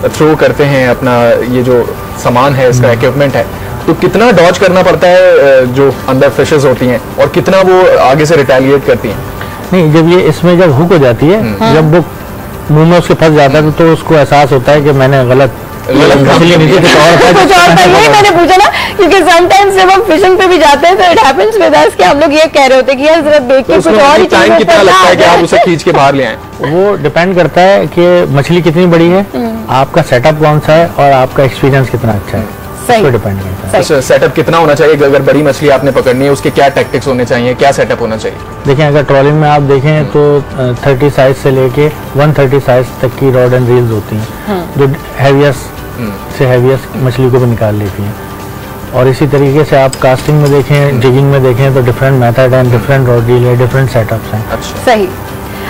थ्रो करते हैं अपना ये जो सामान है, इसका इक्विपमेंट है, तो कितना डॉज करना पड़ता है जो अंदर फिशेस होती हैं, और कितना वो आगे से रिटेलिएट करती हैं? नहीं, जब ये इसमें जब हुक हो जाती है, जब वो मुंह में उसके फंस जाता है तो उसको एहसास होता है कि मैंने गलत मछली नीचे कुछ और मैंने पूछा ना, क्योंकि समटाइम्स जब हम फिशिंग पे भी जाते हैं तो इट हैपेंस विद अस कि हम लोग ये कह रहे होते हैं कि यार जरा देख के कुछ और ही टाइम कितना लगता है कि आप उसे खींच के बाहर ले आएं? वो डिपेंड करता है कि मछली कितनी बड़ी है, आपका सेटअप कौन सा है, और आपका एक्सपीरियंस कितना अच्छा है, सही डिपेंड करता है। सेटअप कितना होना चाहिए? अगर बड़ी मछली आपने पकड़नी है, उसके क्या टैक्टिक्स होने चाहिए, क्या सेटअप होना चाहिए? देखें, अगर ट्रॉलिंग में आप देखें तो 30 साइज से लेके 130 साइज तक की रॉड एंड रील्स होती हैं, जो हैवीएस्ट से हैवीएस्ट मछली को भी निकाल लेती हैं। और इसी तरीके से आप कास्टिंग में देखें, जिगिंग में देखें तो डिफरेंट मेथड हैं, डिफरेंट रॉड रील है, डिफरेंट सेटअप्स हैं। अच्छा, सही।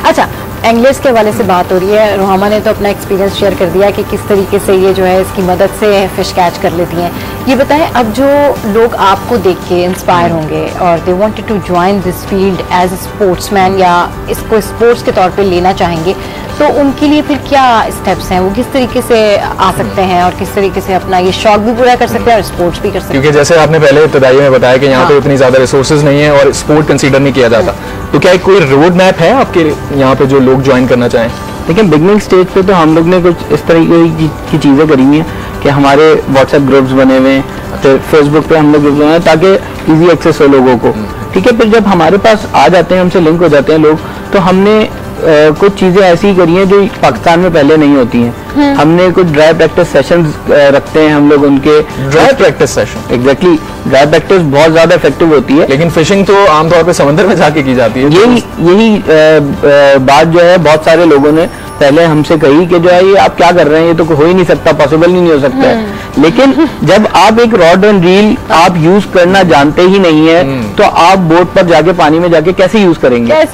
अच्छा, एंगलर्स के हवाले से बात हो रही है, रोहामा ने तो अपना एक्सपीरियंस शेयर कर दिया कि किस तरीके से ये जो है इसकी मदद से फिश कैच कर लेती हैं। ये बताएं, अब जो लोग आपको देख के इंस्पायर होंगे और they wanted to join this field as a sportsman, या इसको स्पोर्ट्स के तौर पे लेना चाहेंगे, तो उनके लिए फिर क्या स्टेप्स हैं, वो किस तरीके से आ सकते हैं और किस तरीके से अपना ये शौक भी पूरा कर सकते हैं और स्पोर्ट्स भी कर सकते हैं? क्योंकि जैसे आपने पहले इब्तिदाई में बताया कि यहाँ पे इतनी ज्यादा रिसोर्सेज नहीं है और स्पोर्ट कंसीडर नहीं किया जाता, तो क्या कोई रोड मैप है आपके यहाँ पे जो लोग ज्वाइन करना चाहें? लेकिन बिगनिंग स्टेज पे तो हम लोग ने कुछ इस तरीके की चीज़ें करी हैं कि हमारे व्हाट्सएप ग्रुप्स बने हुए हैं, तो फेसबुक पे हम लोग ग्रुप बनाए ताकि इजी एक्सेस हो लोगों को, ठीक है। फिर जब हमारे पास आ जाते हैं, हमसे लिंक हो जाते हैं लोग, तो हमने कुछ चीज़ें ऐसी करी हैं जो पाकिस्तान में पहले नहीं होती हैं। हमने कुछ ड्राई प्रैक्टिस सेशंस रखते हैं हम लोग, उनके dry practice session. Exactly, dry practice बहुत ज़्यादा इफेक्टिव होती है। लेकिन फिशिंग तो आमतौर पे समंदर में जाके की जाती है। यही बात जो है बहुत सारे लोगों ने पहले हमसे कही कि जो है ये आप क्या कर रहे हैं, ये तो हो ही नहीं सकता, पॉसिबल नहीं हो सकता है। लेकिन जब आप एक रॉड एंड रील आप यूज करना जानते ही नहीं है, तो आप बोट पर जाके पानी में जाके कैसे यूज करेंगे?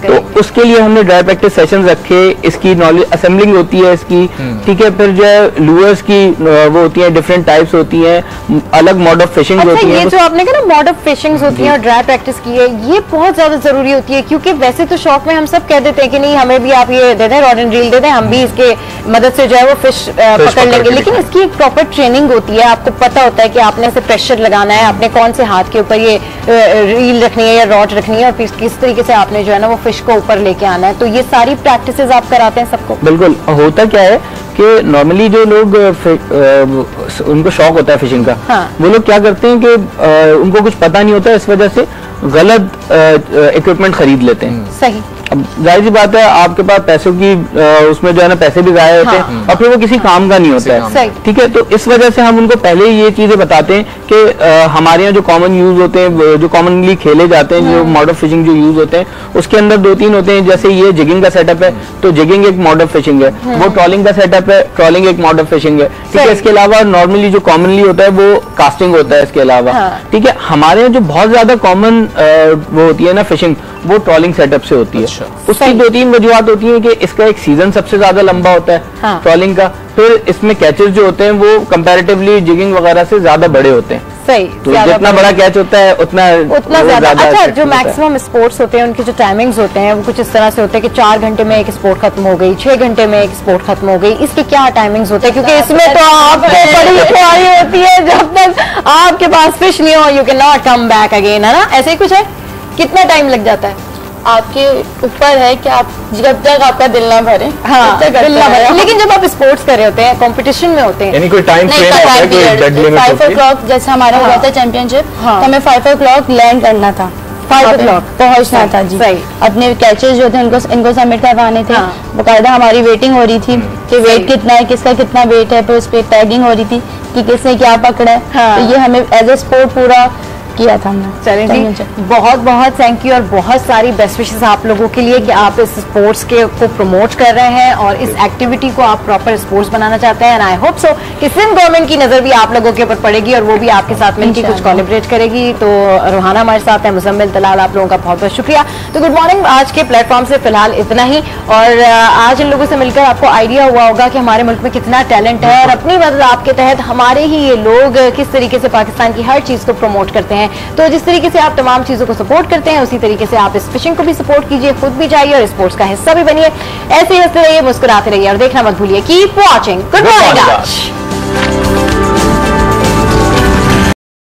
तो उसके लिए हमने ड्राई प्रैक्टिस सेशंस रखे, इसकी नॉलेज असेंबलिंग होती है इसकी, ठीक है। फिर जो है लूअर्स की वो होती है, डिफरेंट टाइप्स होती हैं, अलग मोड ऑफ फिशिंग होती है। ये जो आपने कहा ना मोड ऑफ फिशिंग होती है और ड्राई प्रैक्टिस की है, ये बहुत ज्यादा जरूरी होती है, क्योंकि वैसे तो शौक में हम सब कह देते हैं कि नहीं हमें भी आप ये दे दें, रॉड एंड रील दे दें, हम भी इसके मदद से जो है वो फिश पकड़ लेंगे। लेकिन इसकी एक प्रॉपर ट्रेनिंग होती है, आपको पता होता है कि आपने ऐसे प्रेशर लगाना है, आपने कौन से हाथ के ऊपर ये रील रखनी है या रॉड रखनी है, और फिर किस तरीके से आपने जो है ना वो फिश को ऊपर लेके आना है। तो ये सारी प्रैक्टिसेस आप कराते हैं सबको? बिल्कुल। होता क्या है कि नॉर्मली जो लोग उनको शौक होता है फिशिंग का, वो लोग क्या करते हैं कि उनको कुछ पता नहीं होता, इस वजह से गलत इक्विपमेंट खरीद लेते हैं। सही। अब जाहिर सी बात है, आपके पास पैसों की उसमें जो है ना पैसे भी जाया होते हैं, और फिर वो किसी काम का नहीं होता है, ठीक है। तो इस वजह से हम उनको पहले ये चीजें बताते हैं कि हमारे यहाँ जो कॉमन यूज होते हैं, जो कॉमनली खेले जाते हैं, जो मॉड ऑफ फिशिंग जो यूज होते हैं, उसके अंदर 2-3 होते हैं। जैसे ये जिगिंग का सेटअप है, तो जिगिंग एक मॉड ऑफ फिशिंग है। वो ट्रॉलिंग का सेटअप है, ट्रॉलिंग एक मॉड ऑफ फिशिंग है, ठीक है। इसके अलावा नॉर्मली जो कॉमनली होता है वो कास्टिंग होता है इसके अलावा, ठीक है। हमारे यहाँ जो बहुत ज्यादा कॉमन वो होती है ना फिशिंग, वो ट्रॉलिंग सेटअप से होती है। उसकी 2-3 वजूहत होती है कि इसका एक सीजन सबसे ज्यादा लंबा होता है ट्रॉलिंग का, फिर इसमें कैचेस जो होते हैं वो कंपैरेटिवली जिगिंग वगैरह से ज्यादा बड़े होते हैं। सही, तो जितना बड़ा कैच होता है उतना ज्यादा। अच्छा, जो मैक्सिमम स्पोर्ट्स होते हैं उनके जो टाइमिंग्स होते हैं वो कुछ इस तरह से होते हैं कि 4 घंटे में एक स्पोर्ट खत्म हो गई, 6 घंटे में एक स्पोर्ट खत्म हो गई, इसके क्या टाइमिंग्स होते हैं? क्योंकि इसमें तो आपको बड़ी ख्वाहिश होती है जब तक आपके पास फिश नहीं हो you can not come back again, है ना? ऐसे ही कुछ है? कितना टाइम लग जाता है? आपके ऊपर है कि आप जब तक आपका दिल ना भरे। हाँ, दिल ना भरे। लेकिन जब आप स्पोर्ट्स कर रहे होते हैं, कंपटीशन में होते हैं, यानी कोई टाइम फ्रेम होता है, कोई डेड लिमिट होती है? 5 o'clock जैसे हमारा हुआ था चैंपियनशिप, तो हमें 5 o'clock लैंड करना था, 5 o'clock पहुंचना था जी। अपने कैचेस जो थे इनको सबमिट करवाने थे। बाकायदा हमारी वेटिंग हो रही थी कि वेट कितना है, किसका कितना वेट है, फिर उस पर टैगिंग हो रही थी कि किसने क्या पकड़ा है। तो ये हमें एज ए स्पोर्ट पूरा किया था हमने। चलें जी, बहुत बहुत थैंक यू और बहुत सारी बेस्ट विशेस आप लोगों के लिए कि आप इस स्पोर्ट्स के को प्रमोट कर रहे हैं और इस एक्टिविटी को आप प्रॉपर स्पोर्ट्स बनाना चाहते हैं। एंड आई होप सो कि सिंध गवर्नमेंट की नजर भी आप लोगों के ऊपर पड़ेगी और वो भी आपके साथ मिलकर कुछ कोलैबोरेट करेगी। तो रुहाना हमारे साथ है, मुजम्मिल, तलाल, आप लोगों का बहुत बहुत शुक्रिया। तो गुड मॉर्निंग, आज के प्लेटफॉर्म से फिलहाल इतना ही। और आज इन लोगों से मिलकर आपको आइडिया हुआ होगा कि हमारे मुल्क में कितना टैलेंट है और अपनी मदद आपके तहत हमारे ही ये लोग किस तरीके से पाकिस्तान की हर चीज को प्रमोट करते हैं। तो जिस तरीके से आप तमाम चीजों को सपोर्ट करते हैं उसी तरीके से आप इस फिशिंग को भी सपोर्ट कीजिए, खुद भी जाइए और स्पोर्ट्स का हिस्सा भी बनिए। ऐसे ही हंसते रहिए, मुस्कुराते रहिए और देखना मत भूलिए। Keep watching. Good morning.